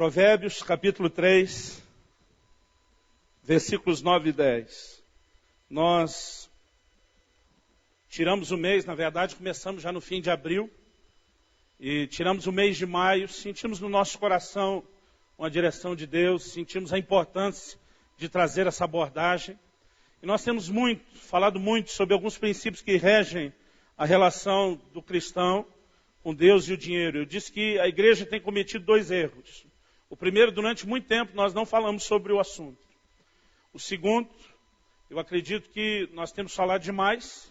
Provérbios, capítulo 3, versículos 9 e 10. Nós tiramos o mês, na verdade, começamos já no fim de abril, e tiramos o mês de maio, sentimos no nosso coração uma direção de Deus, sentimos a importância de trazer essa abordagem. E nós temos falado muito sobre alguns princípios que regem a relação do cristão com Deus e o dinheiro. Eu disse que a igreja tem cometido 2 erros. O primeiro, durante muito tempo, nós não falamos sobre o assunto. O segundo, eu acredito que nós temos falado demais,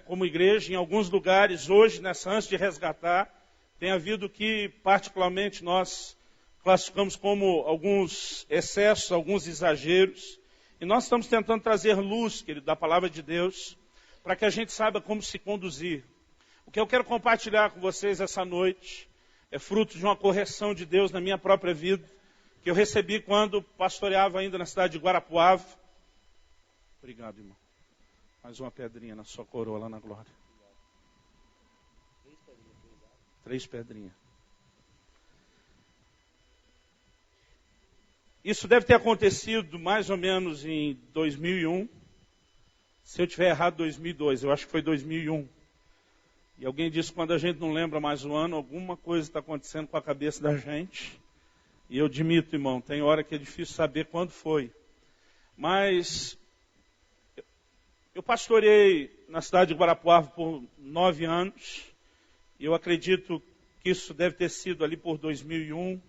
como igreja, em alguns lugares, hoje, nessa ânsia de resgatar, tem havido que, particularmente, nós classificamos como alguns excessos, alguns exageros, e nós estamos tentando trazer luz, querido, da palavra de Deus, para que a gente saiba como se conduzir. O que eu quero compartilhar com vocês essa noite é fruto de uma correção de Deus na minha própria vida, que eu recebi quando pastoreava ainda na cidade de Guarapuava. Obrigado, irmão. Mais uma pedrinha na sua coroa lá na glória. 3 pedrinhas. Isso deve ter acontecido mais ou menos em 2001. Se eu tiver errado, 2002. Eu acho que foi 2001. E alguém disse que quando a gente não lembra mais o ano, alguma coisa está acontecendo com a cabeça da gente. E eu admito, irmão, tem hora que é difícil saber quando foi. Mas eu pastoreei na cidade de Guarapuava por 9 anos. E eu acredito que isso deve ter sido ali por 2001,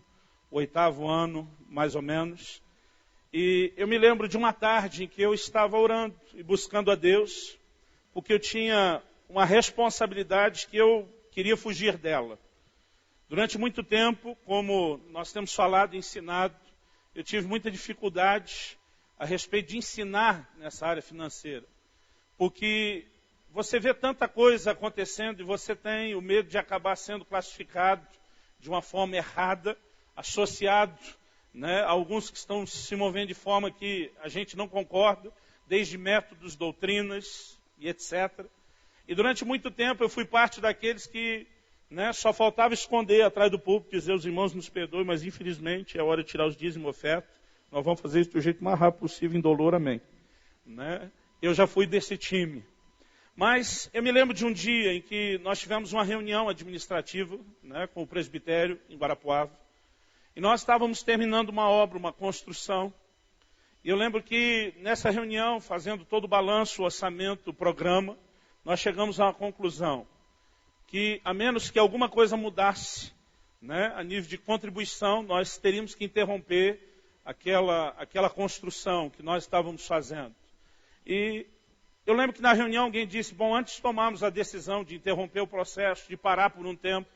o 8º ano, mais ou menos. E eu me lembro de uma tarde em que eu estava orando e buscando a Deus, porque eu tinha uma responsabilidade que eu queria fugir dela. Durante muito tempo, como nós temos falado e ensinado, eu tive muita dificuldade a respeito de ensinar nessa área financeira. Porque você vê tanta coisa acontecendo e você tem o medo de acabar sendo classificado de uma forma errada, associado a alguns que estão se movendo de forma que a gente não concorda, desde métodos, doutrinas e etc. E durante muito tempo eu fui parte daqueles que só faltava esconder atrás do púlpito, dizer os irmãos nos perdoem, mas infelizmente é hora de tirar os dízimos e ofertas. Nós vamos fazer isso do jeito mais rápido possível, indolor, amém. Eu já fui desse time. Mas eu me lembro de um dia em que nós tivemos uma reunião administrativa com o presbitério em Guarapuava. E nós estávamos terminando uma obra, uma construção. E eu lembro que nessa reunião, fazendo todo o balanço, o orçamento, o programa, nós chegamos a uma conclusão. Que a menos que alguma coisa mudasse, a nível de contribuição, nós teríamos que interromper aquela construção que nós estávamos fazendo. E eu lembro que na reunião alguém disse, antes de tomarmos a decisão de interromper o processo, de parar por um tempo,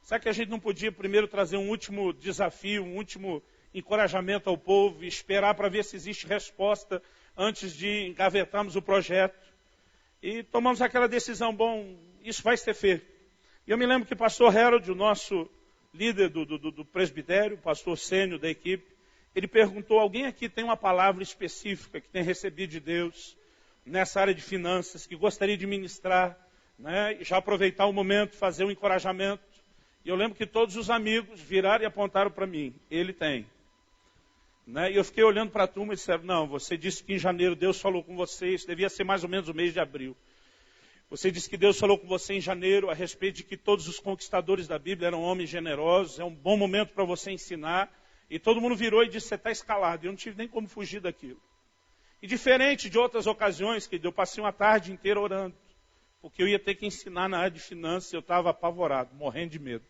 será que a gente não podia primeiro trazer um último desafio, um último encorajamento ao povo e esperar para ver se existe resposta antes de engavetarmos o projeto? E tomamos aquela decisão, isso vai ser feito. E eu me lembro que o pastor Harold, o nosso líder do presbitério, o pastor sênior da equipe, ele perguntou, alguém aqui tem uma palavra específica que tem recebido de Deus nessa área de finanças, que gostaria de ministrar, e já aproveitar o momento, fazer um encorajamento? E eu lembro que todos os amigos viraram e apontaram para mim, ele tem. E eu fiquei olhando para a turma e disseram, não, você disse que em janeiro Deus falou com você, isso devia ser mais ou menos o mês de abril. Você disse que Deus falou com você em janeiro a respeito de que todos os conquistadores da Bíblia eram homens generosos, é um bom momento para você ensinar. E todo mundo virou e disse, você está escalado. E eu não tive nem como fugir daquilo. E diferente de outras ocasiões, que eu passei uma tarde inteira orando, porque eu ia ter que ensinar na área de finanças, eu estava apavorado, morrendo de medo.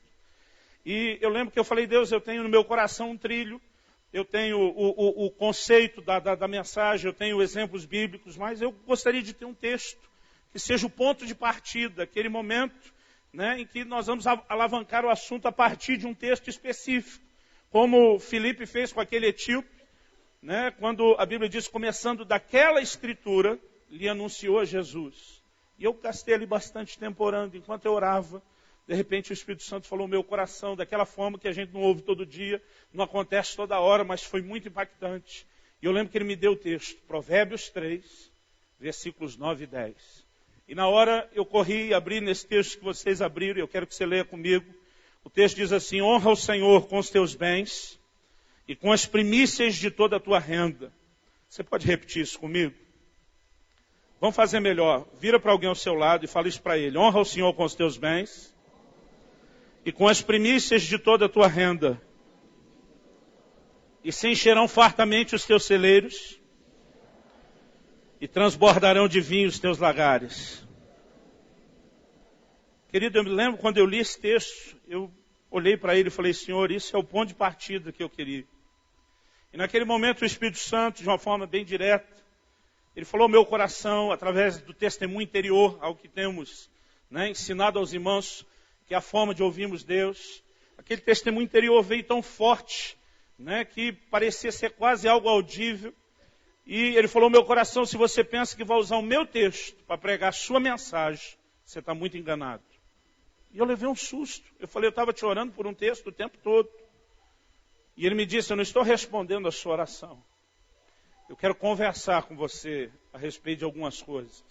E eu lembro que eu falei, Deus, eu tenho no meu coração um trilho, eu tenho o conceito da mensagem, eu tenho exemplos bíblicos, mas eu gostaria de ter um texto que seja o ponto de partida, aquele momento em que nós vamos alavancar o assunto a partir de um texto específico, como Filipe fez com aquele etíope, quando a Bíblia diz, começando daquela escritura, lhe anunciou a Jesus. E eu gastei ali bastante tempo orando, enquanto eu orava, de repente o Espírito Santo falou no meu coração, daquela forma que a gente não ouve todo dia, não acontece toda hora, mas foi muito impactante. E eu lembro que ele me deu o texto, Provérbios 3, versículos 9 e 10. E na hora eu corri e abri nesse texto que vocês abriram, eu quero que você leia comigo, O texto diz assim: honra o Senhor com os teus bens e com as primícias de toda a tua renda. Você pode repetir isso comigo? Vamos fazer melhor. Vira para alguém ao seu lado e fala isso para ele. Honra o Senhor com os teus bens e com as primícias de toda a tua renda. E se encherão fartamente os teus celeiros e transbordarão de vinho os teus lagares. Querido, eu me lembro quando eu li esse texto, eu olhei para ele e falei: Senhor, isso é o ponto de partida que eu queria. E naquele momento o Espírito Santo, de uma forma bem direta, ele falou ao meu coração, através do testemunho interior, ao que temos ensinado aos irmãos, que é a forma de ouvirmos Deus. Aquele testemunho interior veio tão forte, que parecia ser quase algo audível. E ele falou ao meu coração: se você pensa que vai usar o meu texto para pregar a sua mensagem, você está muito enganado. E eu levei um susto. Eu falei: eu estava te orando por um texto o tempo todo. E ele me disse: eu não estou respondendo a sua oração. Eu quero conversar com você a respeito de algumas coisas.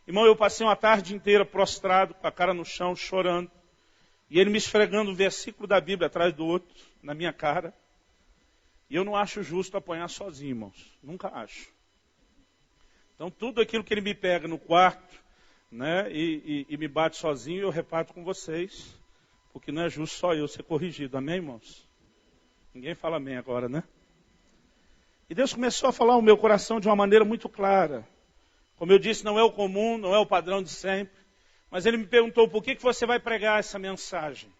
Irmão, eu passei uma tarde inteira prostrado, com a cara no chão, chorando. E ele me esfregando um versículo da Bíblia atrás do outro, na minha cara. E eu não acho justo apanhar sozinho, irmãos. Nunca acho. Então, tudo aquilo que ele me pega no quarto, e me bate sozinho, eu reparto com vocês. Porque não é justo só eu ser corrigido. Amém, irmãos? Ninguém fala amém agora, né? E Deus começou a falar ao meu coração de uma maneira muito clara. Como eu disse, não é o comum, não é o padrão de sempre. Mas ele me perguntou: por que você vai pregar essa mensagem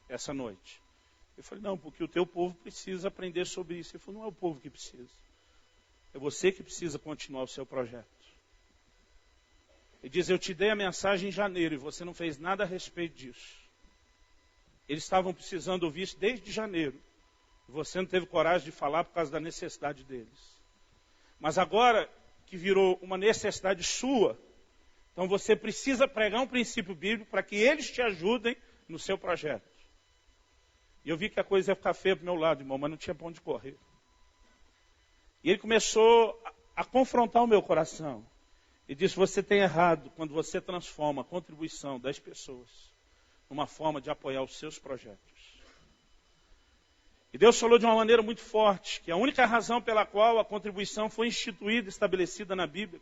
essa noite? Eu falei: não, porque o teu povo precisa aprender sobre isso. Ele falou: não é o povo que precisa. É você que precisa continuar o seu projeto. Ele diz: eu te dei a mensagem em janeiro e você não fez nada a respeito disso. Eles estavam precisando ouvir isso desde janeiro. Você não teve coragem de falar por causa da necessidade deles. Mas agora que virou uma necessidade sua, então você precisa pregar um princípio bíblico para que eles te ajudem no seu projeto. E eu vi que a coisa ia ficar feia para o meu lado, irmão, mas não tinha para onde correr. E ele começou a confrontar o meu coração. E disse: você tem errado quando você transforma a contribuição das pessoas numa forma de apoiar os seus projetos. E Deus falou de uma maneira muito forte, que a única razão pela qual a contribuição foi instituída, estabelecida na Bíblia,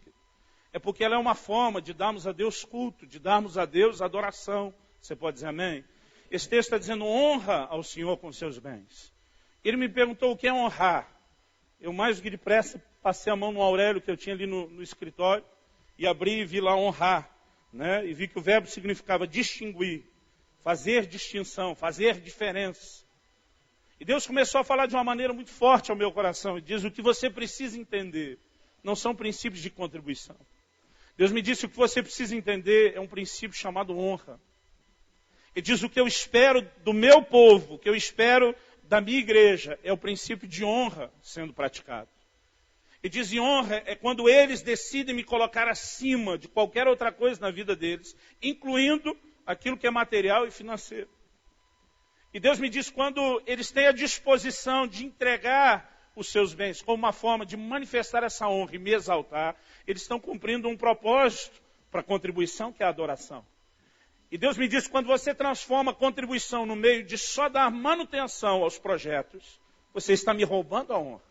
é porque ela é uma forma de darmos a Deus culto, de darmos a Deus adoração. Você pode dizer amém? Esse texto está dizendo: honra ao Senhor com seus bens. Ele me perguntou o que é honrar. Eu, mais do que depressa, passei a mão no Aurélio que eu tinha ali no escritório, e abri e vi lá honrar, e vi que o verbo significava distinguir, fazer distinção, fazer diferença. E Deus começou a falar de uma maneira muito forte ao meu coração. E diz: o que você precisa entender não são princípios de contribuição. Deus me disse: o que você precisa entender é um princípio chamado honra. Ele diz: o que eu espero do meu povo, o que eu espero da minha igreja, é o princípio de honra sendo praticado. Ele diz: e honra é quando eles decidem me colocar acima de qualquer outra coisa na vida deles, incluindo aquilo que é material e financeiro. E Deus me diz: quando eles têm a disposição de entregar os seus bens como uma forma de manifestar essa honra e me exaltar, eles estão cumprindo um propósito para a contribuição, que é a adoração. E Deus me diz: quando você transforma a contribuição no meio de só dar manutenção aos projetos, você está me roubando a honra.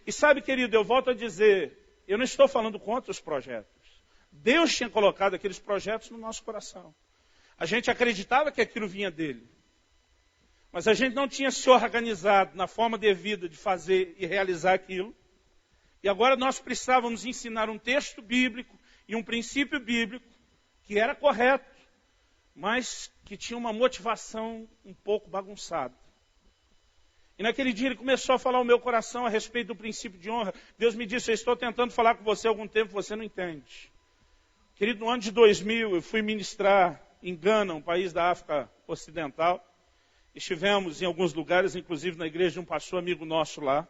E sabe, querido, eu volto a dizer, eu não estou falando contra os projetos. Deus tinha colocado aqueles projetos no nosso coração. A gente acreditava que aquilo vinha dele. Mas a gente não tinha se organizado na forma devida de fazer e realizar aquilo. E agora nós precisávamos ensinar um texto bíblico e um princípio bíblico que era correto, mas que tinha uma motivação um pouco bagunçada. E naquele dia ele começou a falar ao meu coração a respeito do princípio de honra. Deus me disse: eu estou tentando falar com você há algum tempo, você não entende. Querido, no ano de 2000 eu fui ministrar em Gana, um país da África Ocidental. Estivemos em alguns lugares, inclusive na igreja de um pastor amigo nosso lá.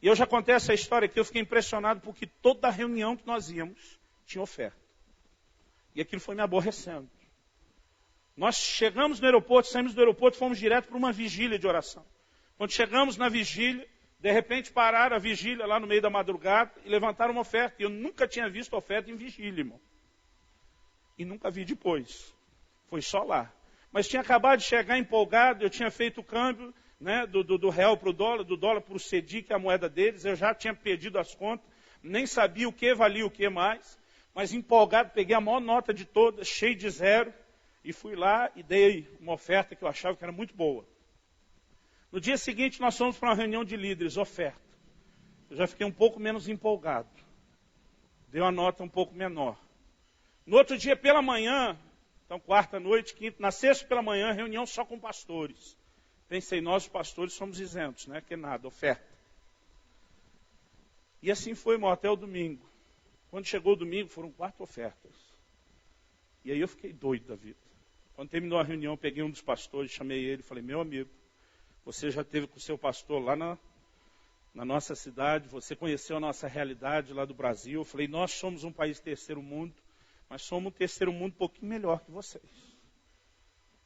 E eu já contei essa história aqui, eu fiquei impressionado porque toda reunião que nós íamos tinha oferta. E aquilo foi me aborrecendo. Nós chegamos no aeroporto, saímos do aeroporto, fomos direto para uma vigília de oração. Quando chegamos na vigília, de repente pararam a vigília lá no meio da madrugada e levantaram uma oferta. E eu nunca tinha visto oferta em vigília, irmão. E nunca vi depois. Foi só lá. mas tinha acabado de chegar empolgado, eu tinha feito o câmbio, né, do real para o dólar, do dólar para o CDI, que é a moeda deles, eu já tinha perdido as contas, nem sabia o que valia o que mais, mas empolgado, peguei a maior nota de todas, cheio de zero, e fui lá e dei uma oferta que eu achava que era muito boa. No dia seguinte, nós fomos para uma reunião de líderes, oferta. Eu já fiquei um pouco menos empolgado. Dei uma nota um pouco menor. No outro dia, pela manhã, então quarta noite, quinta, na sexta pela manhã, reunião só com pastores. Pensei, nós os pastores somos isentos, né? Que nada, oferta. E assim foi, irmão, até o domingo. Quando chegou o domingo, foram 4 ofertas. E aí eu fiquei doido da vida. Quando terminou a reunião, eu peguei um dos pastores, chamei ele e falei, meu amigo, você já esteve com o seu pastor lá na nossa cidade, você conheceu a nossa realidade lá do Brasil. Eu falei, nós somos um país terceiro mundo, mas somos um terceiro mundo um pouquinho melhor que vocês.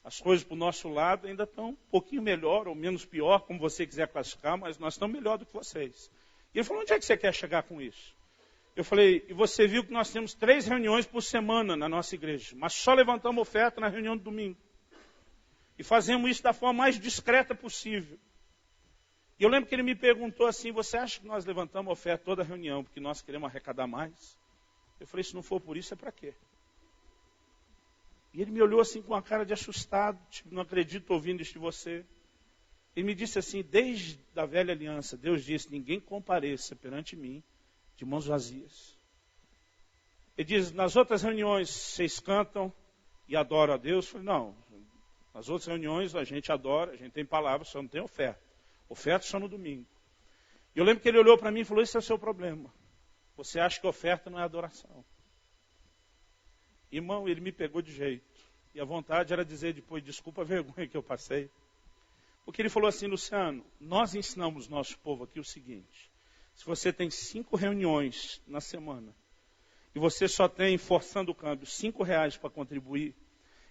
As coisas para o nosso lado ainda estão um pouquinho melhor ou menos pior, como você quiser classificar, mas nós estamos melhor do que vocês. E ele falou, onde é que você quer chegar com isso? Eu falei, e você viu que nós temos 3 reuniões por semana na nossa igreja, mas só levantamos oferta na reunião do domingo. E fazemos isso da forma mais discreta possível. E eu lembro que ele me perguntou assim, você acha que nós levantamos oferta toda a reunião porque nós queremos arrecadar mais? Eu falei, se não for por isso, é para quê? E ele me olhou assim com uma cara de assustado, tipo, não acredito ouvindo isso de você. Ele me disse assim, desde a velha aliança, Deus disse, ninguém compareça perante mim de mãos vazias. Ele diz, nas outras reuniões vocês cantam e adoram a Deus? Eu falei, não, nas outras reuniões a gente adora, a gente tem palavra, só não tem oferta. Oferta só no domingo. E eu lembro que ele olhou para mim e falou, esse é o seu problema. Você acha que oferta não é adoração. Irmão, ele me pegou de jeito. E a vontade era dizer depois, desculpa a vergonha que eu passei. Porque ele falou assim, Luciano, nós ensinamos nosso povo aqui o seguinte, se você tem 5 reuniões na semana, e você só tem, forçando o câmbio, R$5 para contribuir,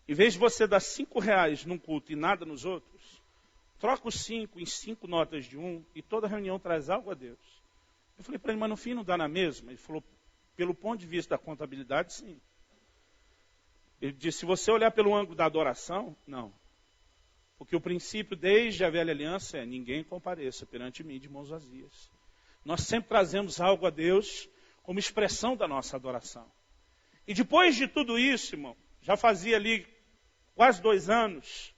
em vez de você dar R$5 num culto e nada nos outros, troca os 5 em 5 notas de 1 e toda reunião traz algo a Deus. Eu falei para ele, mas no fim não dá na mesma? Ele falou, pelo ponto de vista da contabilidade, sim. Ele disse, se você olhar pelo ângulo da adoração, não. Porque o princípio desde a velha aliança é, ninguém compareça perante mim de mãos vazias. Nós sempre trazemos algo a Deus como expressão da nossa adoração. E depois de tudo isso, irmão, já fazia ali quase 2 anos,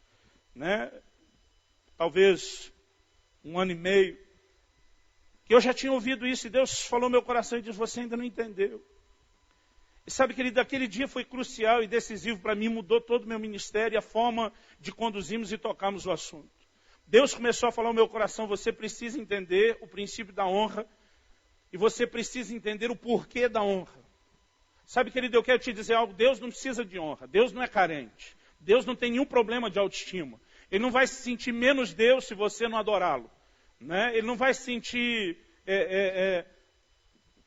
né? Talvez 1 ano e meio, que eu já tinha ouvido isso e Deus falou no meu coração e disse, você ainda não entendeu. E sabe, querido, aquele dia foi crucial e decisivo para mim, mudou todo o meu ministério e a forma de conduzirmos e tocarmos o assunto. Deus começou a falar no meu coração, você precisa entender o princípio da honra e você precisa entender o porquê da honra. Sabe, querido, eu quero te dizer algo, Deus não precisa de honra, Deus não é carente, Deus não tem nenhum problema de autoestima. Ele não vai se sentir menos Deus se você não adorá-lo. Né? Ele não vai se sentir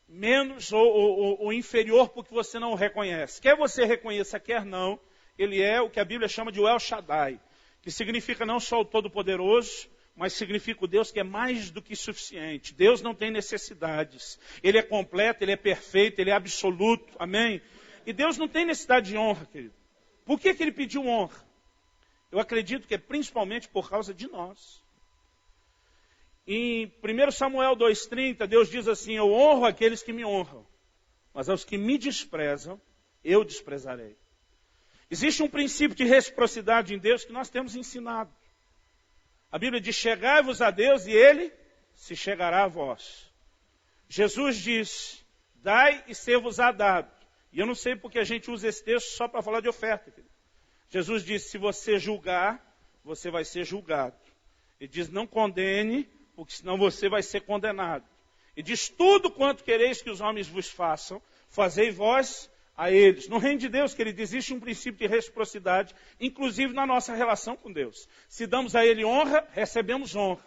menos ou inferior porque você não o reconhece. Quer você reconheça, quer não, ele é o que a Bíblia chama de El Shaddai, que significa não só o Todo-Poderoso, mas significa o Deus que é mais do que suficiente. Deus não tem necessidades. Ele é completo, ele é perfeito, ele é absoluto. Amém? E Deus não tem necessidade de honra, querido. Por que ele pediu honra? Eu acredito que é principalmente por causa de nós. Em 1 Samuel 2,30, Deus diz assim, eu honro aqueles que me honram, mas aos que me desprezam, eu desprezarei. Existe um princípio de reciprocidade em Deus que nós temos ensinado. A Bíblia diz, chegai-vos a Deus e Ele se chegará a vós. Jesus diz, dai e ser-vos-á dado. E eu não sei porque a gente usa esse texto só para falar de oferta. Querido. Jesus disse, se você julgar, você vai ser julgado. Ele diz, não condene, porque senão você vai ser condenado. Ele diz, tudo quanto quereis que os homens vos façam, fazei vós a eles. No reino de Deus, querido, existe um princípio de reciprocidade, inclusive na nossa relação com Deus. Se damos a Ele honra, recebemos honra.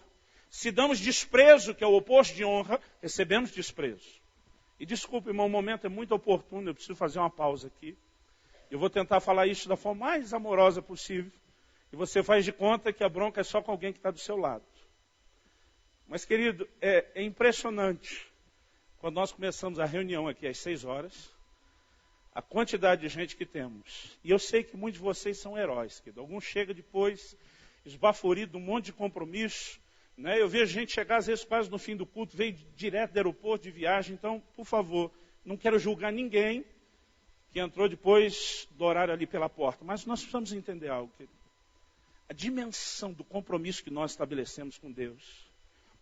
Se damos desprezo, que é o oposto de honra, recebemos desprezo. E desculpe, irmão, o momento é muito oportuno, eu preciso fazer uma pausa aqui. Eu vou tentar falar isso da forma mais amorosa possível. E você faz de conta que a bronca é só com alguém que está do seu lado. Mas, querido, é impressionante. Quando nós começamos a reunião aqui às 6 horas, a quantidade de gente que temos. E eu sei que muitos de vocês são heróis, querido. Alguns chegam depois, esbaforido de um monte de compromisso. Né? Eu vejo gente chegar, às vezes, quase no fim do culto, veio direto do aeroporto, de viagem. Então, por favor, não quero julgar ninguém que entrou depois do horário ali pela porta. Mas nós precisamos entender algo, querido. A dimensão do compromisso que nós estabelecemos com Deus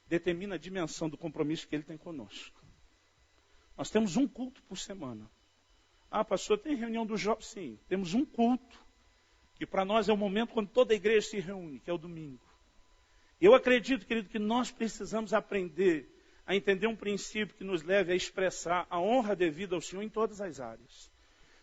determina a dimensão do compromisso que Ele tem conosco. Nós temos um culto por semana. Ah, pastor, tem reunião dos jovens? Sim, temos um culto, que para nós é o momento quando toda a igreja se reúne, que é o domingo. Eu acredito, querido, que nós precisamos aprender a entender um princípio que nos leve a expressar a honra devida ao Senhor em todas as áreas.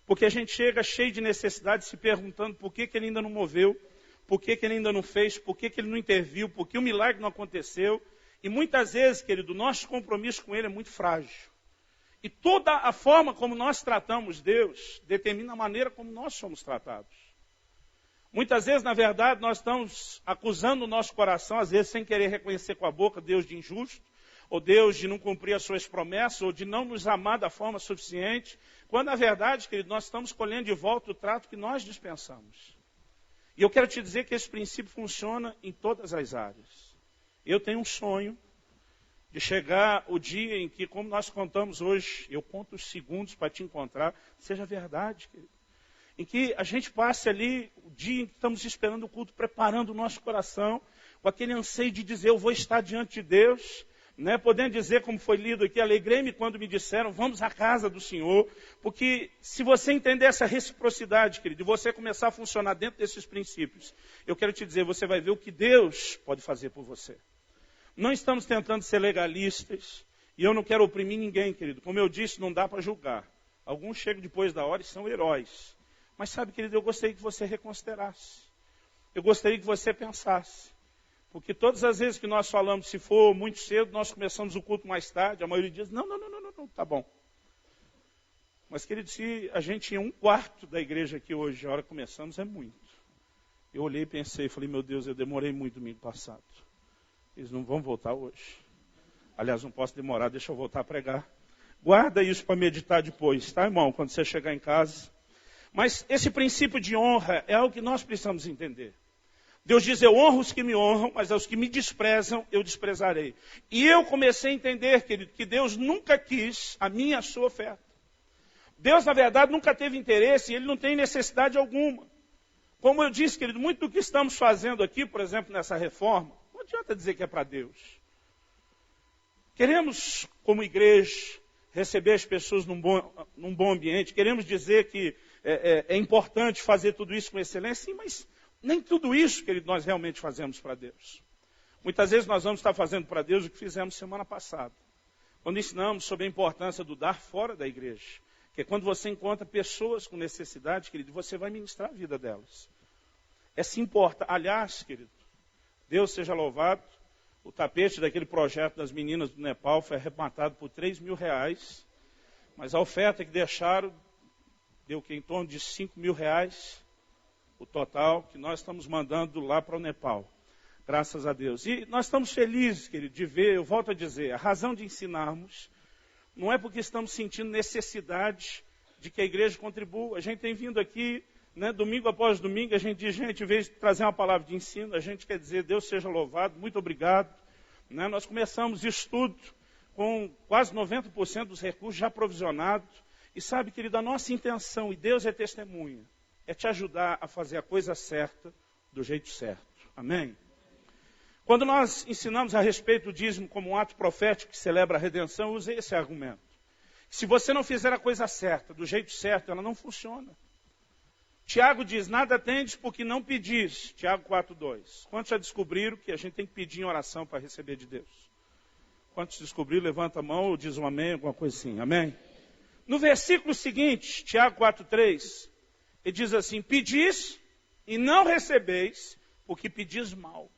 Porque a gente chega cheio de necessidade, se perguntando por que Ele ainda não moveu, por que Ele ainda não fez, por que Ele não interviu, por que o milagre não aconteceu. E muitas vezes, querido, o nosso compromisso com Ele é muito frágil. E toda a forma como nós tratamos Deus determina a maneira como nós somos tratados. Muitas vezes, na verdade, nós estamos acusando o nosso coração, às vezes sem querer reconhecer com a boca Deus de injusto, ou Deus de não cumprir as suas promessas, ou de não nos amar da forma suficiente, quando, na verdade, querido, nós estamos colhendo de volta o trato que nós dispensamos. E eu quero te dizer que esse princípio funciona em todas as áreas. Eu tenho um sonho de chegar o dia em que, como nós contamos hoje, eu conto os segundos para te encontrar, seja verdade, querido. Em que a gente passe ali o dia em que estamos esperando o culto, preparando o nosso coração, com aquele anseio de dizer, eu vou estar diante de Deus, né? Podendo dizer, como foi lido aqui, alegrei-me quando me disseram, vamos à casa do Senhor, porque se você entender essa reciprocidade, querido, e você começar a funcionar dentro desses princípios, eu quero te dizer, você vai ver o que Deus pode fazer por você. Não estamos tentando ser legalistas, e eu não quero oprimir ninguém, querido. Como eu disse, não dá para julgar. Alguns chegam depois da hora e são heróis. Mas sabe, querido, eu gostaria que você reconsiderasse. Eu gostaria que você pensasse. Porque todas as vezes que nós falamos, se for muito cedo, nós começamos o culto mais tarde, a maioria diz, não, tá bom. Mas, querido, se a gente tinha 1/4 da igreja aqui hoje, a hora que começamos, é muito. Eu olhei e pensei, falei, meu Deus, eu demorei muito domingo passado. Eles não vão voltar hoje. Aliás, não posso demorar, deixa eu voltar a pregar. Guarda isso para meditar depois, tá, irmão? Quando você chegar em casa. Mas esse princípio de honra é algo que nós precisamos entender. Deus diz, eu honro os que me honram, mas aos que me desprezam, eu desprezarei. E eu comecei a entender, querido, que Deus nunca quis a minha e a sua oferta. Deus, na verdade, nunca teve interesse e Ele não tem necessidade alguma. Como eu disse, querido, muito do que estamos fazendo aqui, por exemplo, nessa reforma, não adianta dizer que é para Deus. Queremos, como igreja, receber as pessoas num bom ambiente. Queremos dizer que é importante fazer tudo isso com excelência. Sim, mas nem tudo isso, querido, nós realmente fazemos para Deus. Muitas vezes nós vamos estar fazendo para Deus o que fizemos semana passada. Quando ensinamos sobre a importância do dar fora da igreja. Que é quando você encontra pessoas com necessidade, querido, você vai ministrar a vida delas. Se importa. Aliás, querido, Deus seja louvado, o tapete daquele projeto das meninas do Nepal foi arrematado por R$3.000, mas a oferta que deixaram deu que em torno de R$5.000, o total que nós estamos mandando lá para o Nepal, graças a Deus. E nós estamos felizes, querido, de ver, eu volto a dizer, a razão de ensinarmos não é porque estamos sentindo necessidade de que a igreja contribua. A gente tem vindo aqui, né, domingo após domingo, a gente diz, gente, em vez de trazer uma palavra de ensino, a gente quer dizer, Deus seja louvado, muito obrigado. Né? Nós começamos isso tudo com quase 90% dos recursos já provisionados. E sabe, querido, a nossa intenção, e Deus é testemunha, é te ajudar a fazer a coisa certa, do jeito certo. Amém? Quando nós ensinamos a respeito do dízimo como um ato profético que celebra a redenção, eu usei esse argumento. Se você não fizer a coisa certa, do jeito certo, ela não funciona. Tiago diz, nada tendes porque não pedis. Tiago 4:2. Quantos já descobriram que a gente tem que pedir em oração para receber de Deus? Quantos descobriram, levanta a mão ou diz um amém, alguma coisa assim. Amém? No versículo seguinte, Tiago 4:3, ele diz assim, pedis e não recebeis, porque pedis mal.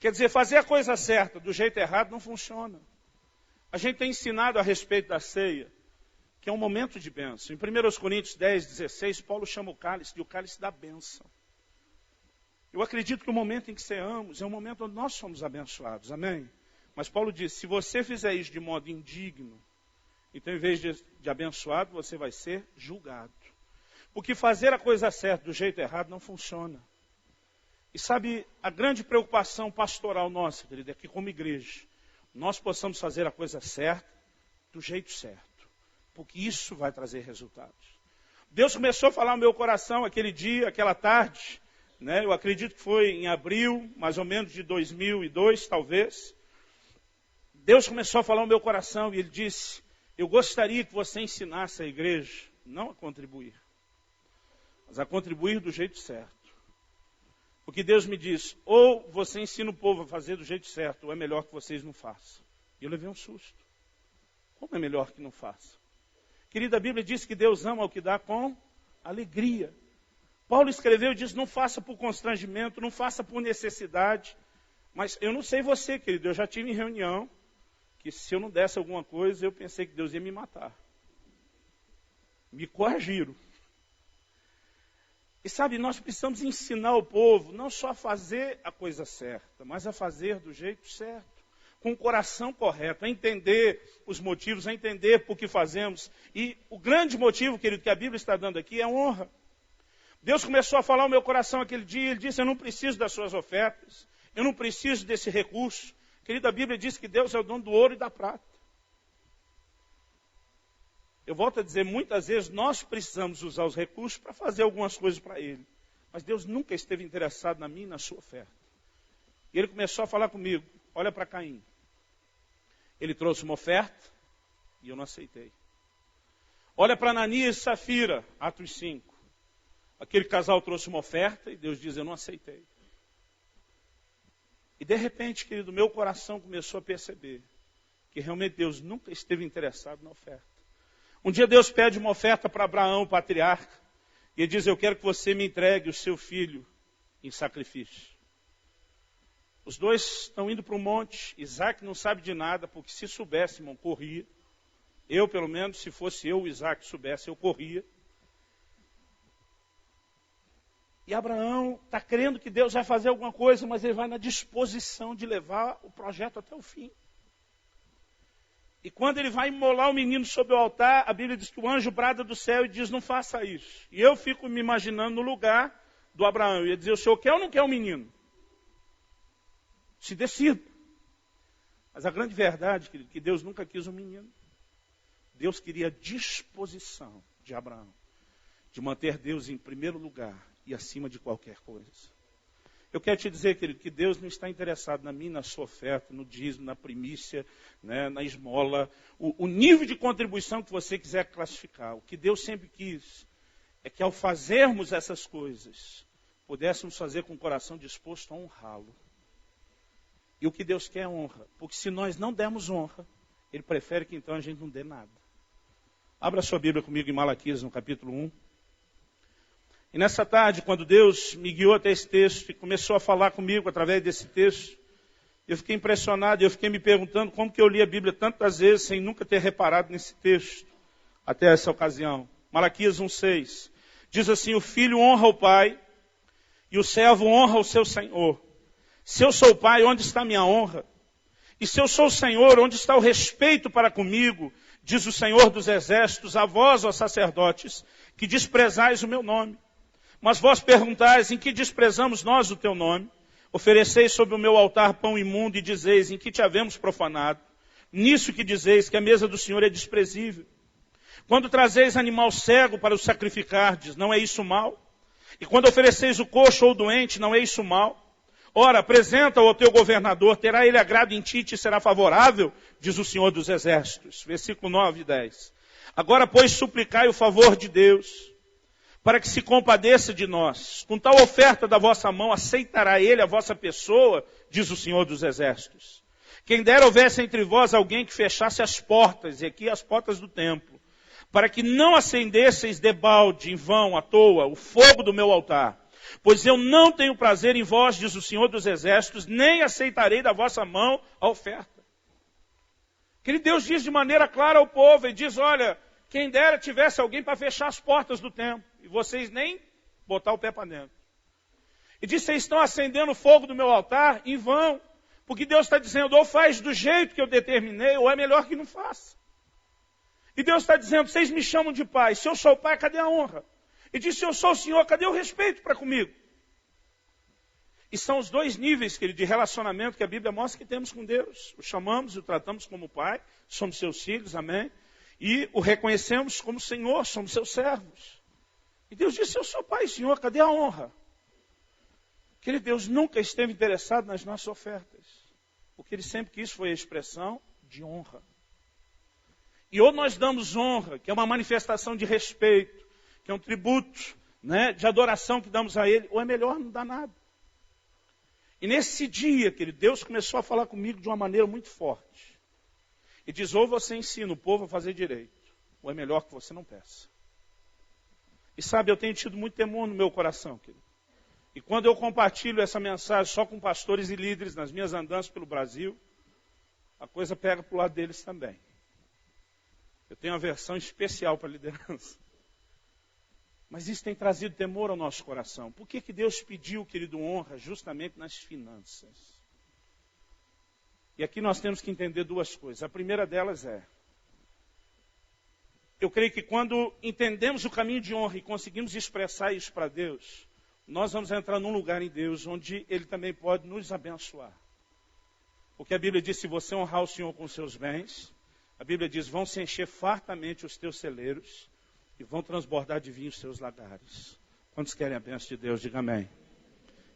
Quer dizer, fazer a coisa certa do jeito errado não funciona. A gente tem ensinado a respeito da ceia, que é um momento de bênção. Em 1 Coríntios 10:16, Paulo chama o cálice de o cálice da bênção. Eu acredito que o momento em que ceamos é um momento onde nós somos abençoados, amém? Mas Paulo diz, se você fizer isso de modo indigno, Então, em vez de abençoado, você vai ser julgado. Porque fazer a coisa certa do jeito errado não funciona. E sabe, a grande preocupação pastoral nossa, querido, é que como igreja, nós possamos fazer a coisa certa do jeito certo. Porque isso vai trazer resultados. Deus começou a falar no meu coração aquele dia, aquela tarde, né? Eu acredito que foi em abril, mais ou menos de 2002, talvez. Deus começou a falar no meu coração e Ele disse, eu gostaria que você ensinasse a igreja, não a contribuir, mas a contribuir do jeito certo. Porque Deus me disse, ou você ensina o povo a fazer do jeito certo, ou é melhor que vocês não façam. E eu levei um susto. Como é melhor que não faça? Querida, a Bíblia diz que Deus ama o que dá com alegria. Paulo escreveu e diz, não faça por constrangimento, não faça por necessidade. Mas eu não sei você, querido, eu já tive em reunião, que se eu não desse alguma coisa, eu pensei que Deus ia me matar. Me coagiram. E sabe, nós precisamos ensinar o povo não só a fazer a coisa certa, mas a fazer do jeito certo, com o coração correto, a entender os motivos, a entender por que fazemos. E o grande motivo, querido, que a Bíblia está dando aqui é honra. Deus começou a falar ao meu coração aquele dia, Ele disse, eu não preciso das suas ofertas, eu não preciso desse recurso. Querido, a Bíblia diz que Deus é o dono do ouro e da prata. Eu volto a dizer, muitas vezes nós precisamos usar os recursos para fazer algumas coisas para Ele. Mas Deus nunca esteve interessado na minha e na sua oferta. E Ele começou a falar comigo, olha para Caim. Ele trouxe uma oferta e eu não aceitei. Olha para Ananias e Safira, Atos 5. Aquele casal trouxe uma oferta e Deus diz, eu não aceitei. E de repente, querido, meu coração começou a perceber que realmente Deus nunca esteve interessado na oferta. Um dia Deus pede uma oferta para Abraão, o patriarca, e ele diz, eu quero que você me entregue o seu filho em sacrifício. Os dois estão indo para o monte, Isaac não sabe de nada, porque se soubesse, irmão, corria. Eu, pelo menos, se fosse eu, o Isaac soubesse, eu corria. E Abraão está crendo que Deus vai fazer alguma coisa, mas ele vai na disposição de levar o projeto até o fim. E quando ele vai imolar o menino sobre o altar, a Bíblia diz que o anjo brada do céu e diz, não faça isso. E eu fico me imaginando no lugar do Abraão. E ele diz, o senhor quer ou não quer o menino? Se decida. Mas a grande verdade, querido, que Deus nunca quis um menino. Deus queria a disposição de Abraão, de manter Deus em primeiro lugar e acima de qualquer coisa. Eu quero te dizer, querido, que Deus não está interessado na minha, na sua oferta, no dízimo, na primícia, né, na esmola, o nível de contribuição que você quiser classificar. O que Deus sempre quis é que ao fazermos essas coisas, pudéssemos fazer com o coração disposto a honrá-lo. E o que Deus quer é honra, porque se nós não dermos honra, Ele prefere que então a gente não dê nada. Abra sua Bíblia comigo em Malaquias, no capítulo 1. E nessa tarde, quando Deus me guiou até esse texto e começou a falar comigo através desse texto, eu fiquei impressionado, eu fiquei me perguntando como que eu li a Bíblia tantas vezes sem nunca ter reparado nesse texto, até essa ocasião. Malaquias 1,6 diz assim, o filho honra o pai e o servo honra o seu senhor. Se eu sou o pai, onde está a minha honra? E se eu sou o Senhor, onde está o respeito para comigo? Diz o Senhor dos Exércitos, a vós, ó sacerdotes, que desprezais o meu nome. Mas vós perguntais, em que desprezamos nós o teu nome? Ofereceis sobre o meu altar pão imundo e dizeis, em que te havemos profanado? Nisso que dizeis que a mesa do Senhor é desprezível. Quando trazeis animal cego para o sacrificardes, não é isso mal? E quando ofereceis o coxo ou o doente, não é isso mal? Ora, apresenta-o ao teu governador, terá ele agrado em ti e te será favorável, diz o Senhor dos Exércitos. Versículo 9 e 10. Agora, pois, suplicai o favor de Deus, para que se compadeça de nós. Com tal oferta da vossa mão, aceitará ele a vossa pessoa, diz o Senhor dos Exércitos. Quem dera houvesse entre vós alguém que fechasse as portas, e aqui as portas do templo, para que não acendesseis debalde, em vão, à toa, o fogo do meu altar. Pois eu não tenho prazer em vós, diz o Senhor dos Exércitos, nem aceitarei da vossa mão a oferta. Que Deus diz de maneira clara ao povo, e diz, olha, quem dera tivesse alguém para fechar as portas do templo, e vocês nem botar o pé para dentro. E diz, vocês estão acendendo o fogo do meu altar em vão, porque Deus está dizendo, ou faz do jeito que eu determinei, ou é melhor que não faça. E Deus está dizendo, vocês me chamam de pai. Se eu sou o pai, cadê a honra? E diz, se eu sou o Senhor, cadê o respeito para comigo? E são os dois níveis, querido, de relacionamento que a Bíblia mostra que temos com Deus. O chamamos e o tratamos como pai, somos seus filhos, amém? E o reconhecemos como Senhor, somos seus servos. E Deus disse, eu sou pai, Senhor, cadê a honra? Querido, Deus nunca esteve interessado nas nossas ofertas. O que Ele sempre quis foi a expressão de honra. E ou nós damos honra, que é uma manifestação de respeito, que é um tributo, né, de adoração que damos a Ele, ou é melhor não dar nada. E nesse dia, querido, Deus começou a falar comigo de uma maneira muito forte. E diz, ou você ensina o povo a fazer direito, ou é melhor que você não peça. E sabe, eu tenho tido muito temor no meu coração, querido. E quando eu compartilho essa mensagem só com pastores e líderes nas minhas andanças pelo Brasil, a coisa pega para o lado deles também. Eu tenho uma versão especial para a liderança. Mas isso tem trazido temor ao nosso coração. Por que Deus pediu, querido, honra justamente nas finanças? E aqui nós temos que entender duas coisas. A primeira delas é, eu creio que quando entendemos o caminho de honra e conseguimos expressar isso para Deus, nós vamos entrar num lugar em Deus onde Ele também pode nos abençoar. Porque a Bíblia diz, se você honrar o Senhor com os seus bens, a Bíblia diz, vão se encher fartamente os teus celeiros e vão transbordar de vinho os seus lagares. Quantos querem a bênção de Deus? Diga amém.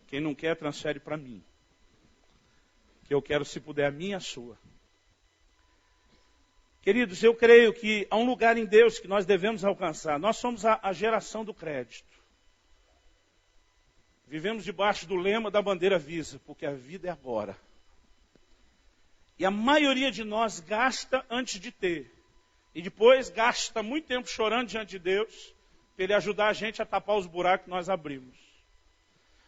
Quem não quer, transfere para mim. Que eu quero, se puder, a minha e a sua. Queridos, eu creio que há um lugar em Deus que nós devemos alcançar. Nós somos a geração do crédito. Vivemos debaixo do lema da bandeira Visa, porque a vida é agora. E a maioria de nós gasta antes de ter. E depois gasta muito tempo chorando diante de Deus, para Ele ajudar a gente a tapar os buracos que nós abrimos.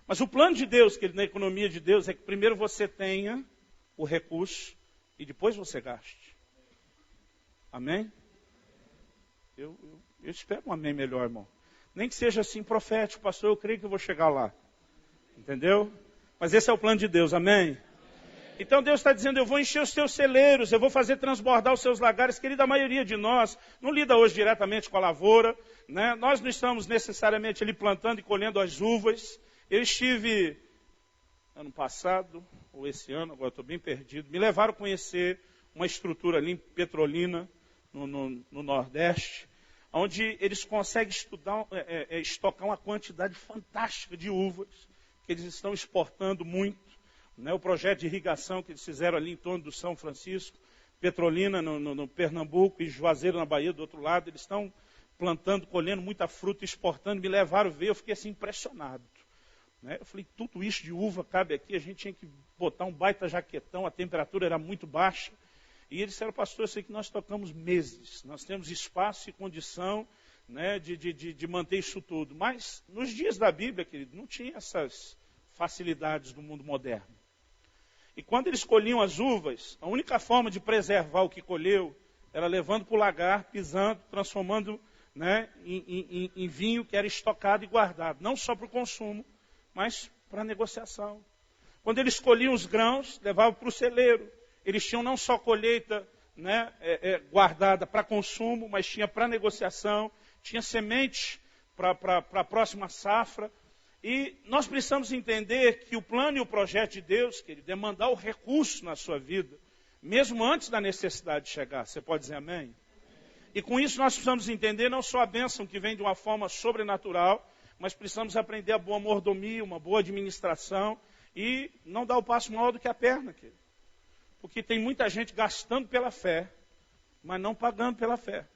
Mas o plano de Deus, que na economia de Deus, é que primeiro você tenha o recurso e depois você gaste. Amém? Eu espero um amém melhor, irmão. Nem que seja assim profético, pastor, eu creio que eu vou chegar lá. Entendeu? Mas esse é o plano de Deus, amém? Então Deus está dizendo, eu vou encher os teus celeiros, eu vou fazer transbordar os seus lagares. Querida, a maioria de nós não lida hoje diretamente com a lavoura, né? Nós não estamos necessariamente ali plantando e colhendo as uvas. Eu estive ano passado, ou esse ano, agora estou bem perdido, me levaram a conhecer uma estrutura ali em Petrolina, no Nordeste, onde eles conseguem estocar uma quantidade fantástica de uvas, que eles estão exportando muito. Né, o projeto de irrigação que eles fizeram ali em torno do São Francisco, Petrolina no Pernambuco e Juazeiro na Bahia do outro lado, eles estão plantando, colhendo muita fruta, exportando, me levaram a ver, eu fiquei assim impressionado. Né? Eu falei, tudo isso de uva cabe aqui, a gente tinha que botar um baita jaquetão, a temperatura era muito baixa. E eles disseram, pastor, eu sei que nós tocamos meses, nós temos espaço e condição, né, de manter isso tudo. Mas nos dias da Bíblia, querido, não tinha essas facilidades do mundo moderno. E quando eles colhiam as uvas, a única forma de preservar o que colheu era levando para o lagar, pisando, transformando, né, em vinho que era estocado e guardado. Não só para o consumo, mas para a negociação. Quando eles colhiam os grãos, levavam para o celeiro. Eles tinham não só colheita, né, guardada para consumo, mas tinha para negociação, tinha semente para a próxima safra. E nós precisamos entender que o plano e o projeto de Deus, querido, é mandar o recurso na sua vida, mesmo antes da necessidade de chegar. Você pode dizer amém? E com isso nós precisamos entender não só a bênção que vem de uma forma sobrenatural, mas precisamos aprender a boa mordomia, uma boa administração e não dar o passo maior do que a perna, querido. Porque tem muita gente gastando pela fé, mas não pagando pela fé.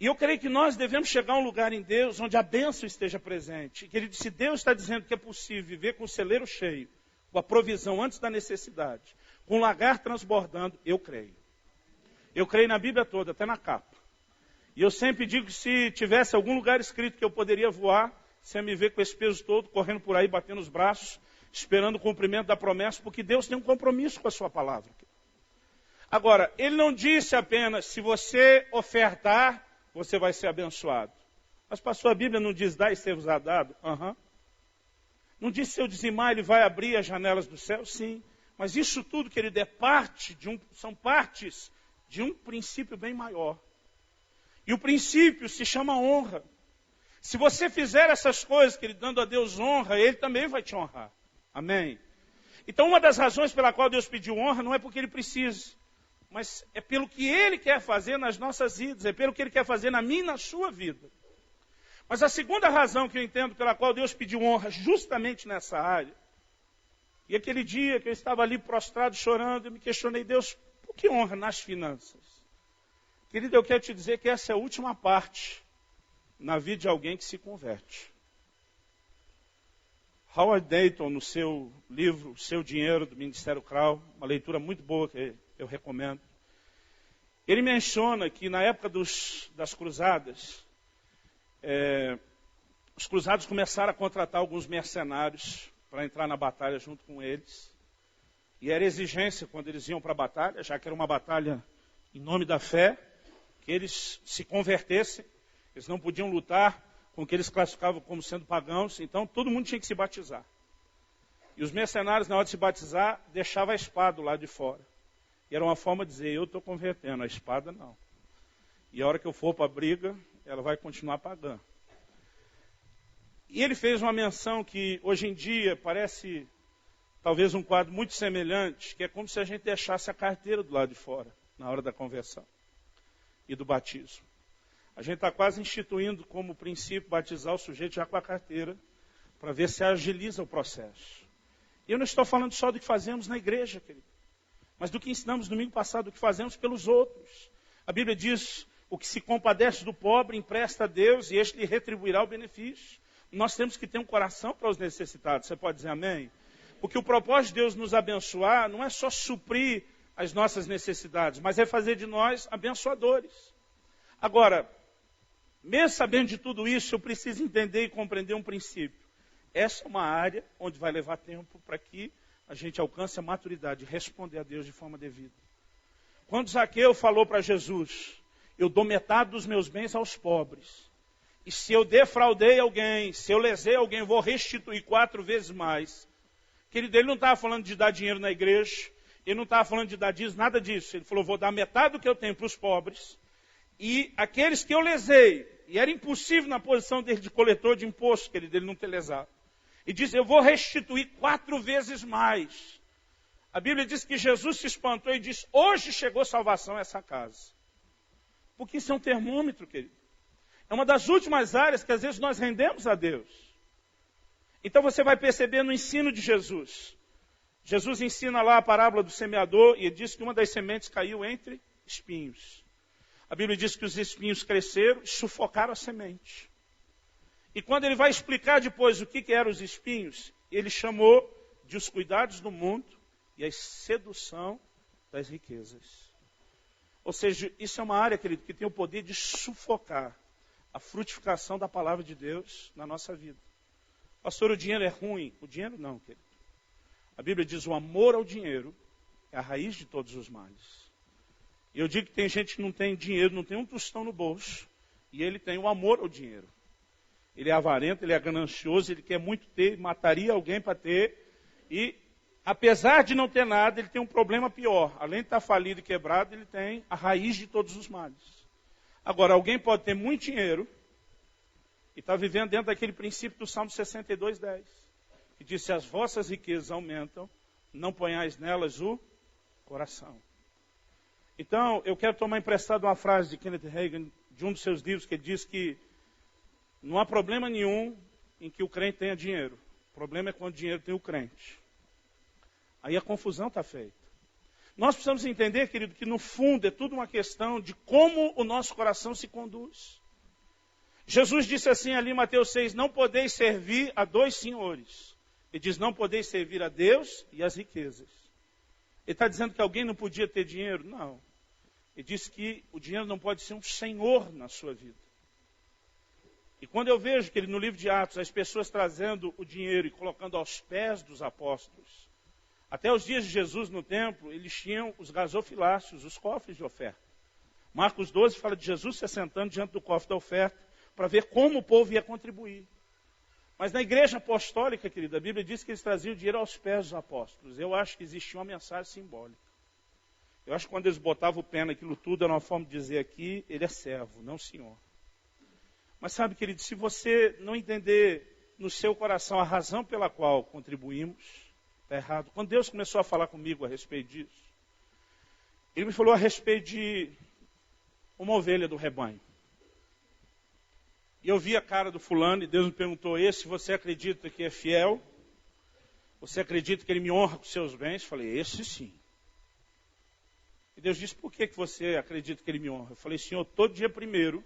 E eu creio que nós devemos chegar a um lugar em Deus onde a bênção esteja presente. Querido, se Deus está dizendo que é possível viver com o celeiro cheio, com a provisão antes da necessidade, com o lagar transbordando, eu creio. Eu creio na Bíblia toda, até na capa. E eu sempre digo que se tivesse algum lugar escrito que eu poderia voar, você ia me ver com esse peso todo, correndo por aí, batendo os braços, esperando o cumprimento da promessa, porque Deus tem um compromisso com a sua palavra. Agora, Ele não disse apenas, se você ofertar, você vai ser abençoado. Mas, pastor, a Bíblia não diz, dá e ser-vos-á dado? Não diz, se eu dizimar, Ele vai abrir as janelas do céu? Sim. Mas isso tudo, querido, são partes de um princípio bem maior. E o princípio se chama honra. Se você fizer essas coisas, querido, dando a Deus honra, Ele também vai te honrar. Amém? Então, uma das razões pela qual Deus pediu honra não é porque Ele precisa, mas é pelo que Ele quer fazer nas nossas vidas, é pelo que Ele quer fazer na minha e na sua vida. Mas a segunda razão que eu entendo pela qual Deus pediu honra justamente nessa área, e aquele dia que eu estava ali prostrado chorando, eu me questionei, Deus, por que honra nas finanças? Querido, eu quero te dizer que essa é a última parte na vida de alguém que se converte. Howard Dayton, no seu livro, Seu Dinheiro, do Ministério Crow, uma leitura muito boa que eu recomendo, ele menciona que na época das cruzadas, os cruzados começaram a contratar alguns mercenários para entrar na batalha junto com eles. E era exigência, quando eles iam para a batalha, já que era uma batalha em nome da fé, que eles se convertessem. Eles não podiam lutar com o que eles classificavam como sendo pagãos, então todo mundo tinha que se batizar. E os mercenários, na hora de se batizar, deixavam a espada lá de fora. E era uma forma de dizer, eu estou convertendo, a espada não. E a hora que eu for para a briga, ela vai continuar pagã. E ele fez uma menção que hoje em dia parece talvez um quadro muito semelhante, que é como se a gente deixasse a carteira do lado de fora, na hora da conversão e do batismo. A gente está quase instituindo como princípio batizar o sujeito já com a carteira, para ver se agiliza o processo. E eu não estou falando só do que fazemos na igreja, querido, mas do que ensinamos domingo passado, do que fazemos pelos outros. A Bíblia diz, o que se compadece do pobre empresta a Deus e este lhe retribuirá o benefício. Nós temos que ter um coração para os necessitados. Você pode dizer amém? Porque o propósito de Deus nos abençoar não é só suprir as nossas necessidades, mas é fazer de nós abençoadores. Agora, mesmo sabendo de tudo isso, eu preciso entender e compreender um princípio. Essa é uma área onde vai levar tempo para que a gente alcance a maturidade de responder a Deus de forma devida. Quando Zaqueu falou para Jesus, eu dou metade dos meus bens aos pobres. E se eu defraudei alguém, se eu lesei alguém, eu vou restituir 4 vezes mais. Querido, ele não estava falando de dar dinheiro na igreja, ele não estava falando de dar dízimo, nada disso. Ele falou, vou dar metade do que eu tenho para os pobres. E aqueles que eu lesei, e era impossível na posição dele de coletor de imposto, querido, ele não ter lesado. E diz, eu vou restituir 4 vezes mais. A Bíblia diz que Jesus se espantou e disse, hoje chegou salvação a essa casa. Porque isso é um termômetro, querido. É uma das últimas áreas que às vezes nós rendemos a Deus. Então você vai perceber no ensino de Jesus. Jesus ensina lá a parábola do semeador e ele diz que uma das sementes caiu entre espinhos. A Bíblia diz que os espinhos cresceram e sufocaram a semente. E quando ele vai explicar depois o que eram os espinhos, ele chamou de os cuidados do mundo e a sedução das riquezas. Ou seja, isso é uma área, querido, que tem o poder de sufocar a frutificação da palavra de Deus na nossa vida. Pastor, o dinheiro é ruim? O dinheiro não, querido. A Bíblia diz, o amor ao dinheiro é a raiz de todos os males. Eu digo que tem gente que não tem dinheiro, não tem um tostão no bolso, e ele tem o amor ao dinheiro. Ele é avarento, ele é ganancioso, ele quer muito ter, mataria alguém para ter, e apesar de não ter nada, ele tem um problema pior. Além de estar falido e quebrado, ele tem a raiz de todos os males. Agora, alguém pode ter muito dinheiro e está vivendo dentro daquele princípio do Salmo 62:10, que diz, se as vossas riquezas aumentam, não ponhais nelas o coração. Então, eu quero tomar emprestado uma frase de Kenneth Hagin, de um dos seus livros, que ele diz que não há problema nenhum em que o crente tenha dinheiro. O problema é quando o dinheiro tem o crente. Aí a confusão está feita. Nós precisamos entender, querido, que no fundo é tudo uma questão de como o nosso coração se conduz. Jesus disse assim ali em Mateus 6, não podeis servir a 2 senhores. Ele diz, não podeis servir a Deus e as riquezas. Ele está dizendo que alguém não podia ter dinheiro? Não. Ele disse que o dinheiro não pode ser um senhor na sua vida. E quando eu vejo que no livro de Atos, as pessoas trazendo o dinheiro e colocando aos pés dos apóstolos, até os dias de Jesus no templo, eles tinham os gasofiláceos, os cofres de oferta. Marcos 12 fala de Jesus se assentando diante do cofre da oferta para ver como o povo ia contribuir. Mas na igreja apostólica, querida, a Bíblia diz que eles traziam o dinheiro aos pés dos apóstolos. Eu acho que existia uma mensagem simbólica. Eu acho que quando eles botavam o pé naquilo tudo, era uma forma de dizer aqui, ele é servo, não senhor. Mas sabe, querido, se você não entender no seu coração a razão pela qual contribuímos, está errado. Quando Deus começou a falar comigo a respeito disso, Ele me falou a respeito de uma ovelha do rebanho. E eu vi a cara do fulano e Deus me perguntou, esse você acredita que é fiel? Você acredita que ele me honra com seus bens? Eu falei, esse sim. E Deus disse, por que você acredita que ele me honra? Eu falei, Senhor, todo dia primeiro,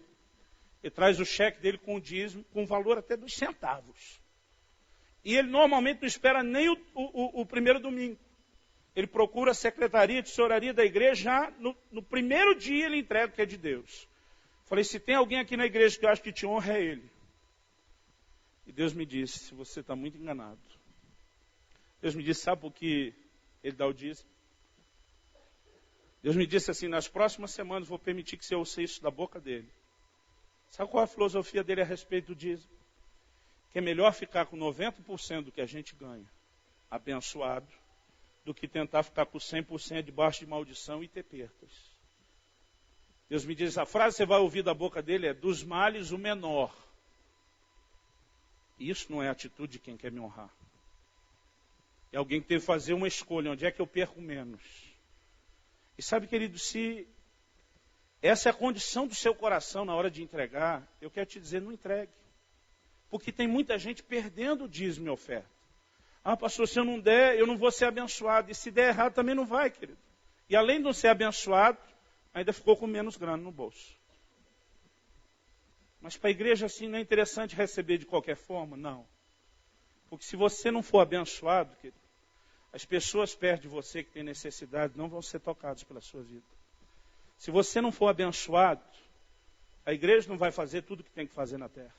ele traz o cheque dele com o dízimo, com valor até dos centavos. E ele normalmente não espera nem o primeiro domingo. Ele procura a secretaria de tesouraria da igreja, já no primeiro dia ele entrega o que é de Deus. Eu falei, se tem alguém aqui na igreja que eu acho que te honra, é ele. E Deus me disse, você está muito enganado. Deus me disse, sabe por que ele dá o dízimo? Deus me disse assim, nas próximas semanas vou permitir que você ouça isso da boca dele. Sabe qual é a filosofia dele a respeito do dízimo? Que é melhor ficar com 90% do que a gente ganha, abençoado, do que tentar ficar com 100% debaixo de maldição e ter perdas. Deus me diz, a frase que você vai ouvir da boca dele é, dos males o menor. Isso não é a atitude de quem quer me honrar. É alguém que tem que fazer uma escolha, onde é que eu perco menos. E sabe, querido, se essa é a condição do seu coração na hora de entregar, eu quero te dizer, não entregue. Porque tem muita gente perdendo o dízimo e oferta. Ah, pastor, se eu não der, eu não vou ser abençoado. E se der errado, também não vai, querido. E além de não ser abençoado, ainda ficou com menos grana no bolso. Mas para a igreja assim não é interessante receber de qualquer forma? Não. Porque se você não for abençoado, querido, as pessoas perto de você que têm necessidade não vão ser tocadas pela sua vida. Se você não for abençoado, a igreja não vai fazer tudo o que tem que fazer na terra.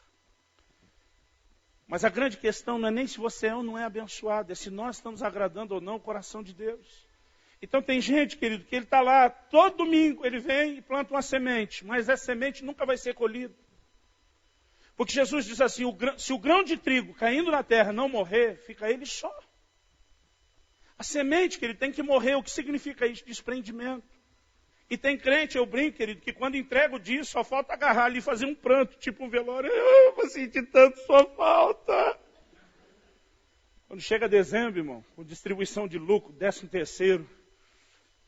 Mas a grande questão não é nem se você é ou não é abençoado, é se nós estamos agradando ou não o coração de Deus. Então tem gente, querido, que ele está lá, todo domingo ele vem e planta uma semente, mas essa semente nunca vai ser colhida. Porque Jesus diz assim, se o grão de trigo caindo na terra não morrer, fica ele só. A semente, querido, tem que morrer. O que significa isso? Desprendimento. E tem crente, eu brinco, querido, que quando entrego disso, só falta agarrar ali e fazer um pranto, tipo um velório. Eu vou sentir tanto sua falta. Quando chega dezembro, irmão, com distribuição de lucro, 13º,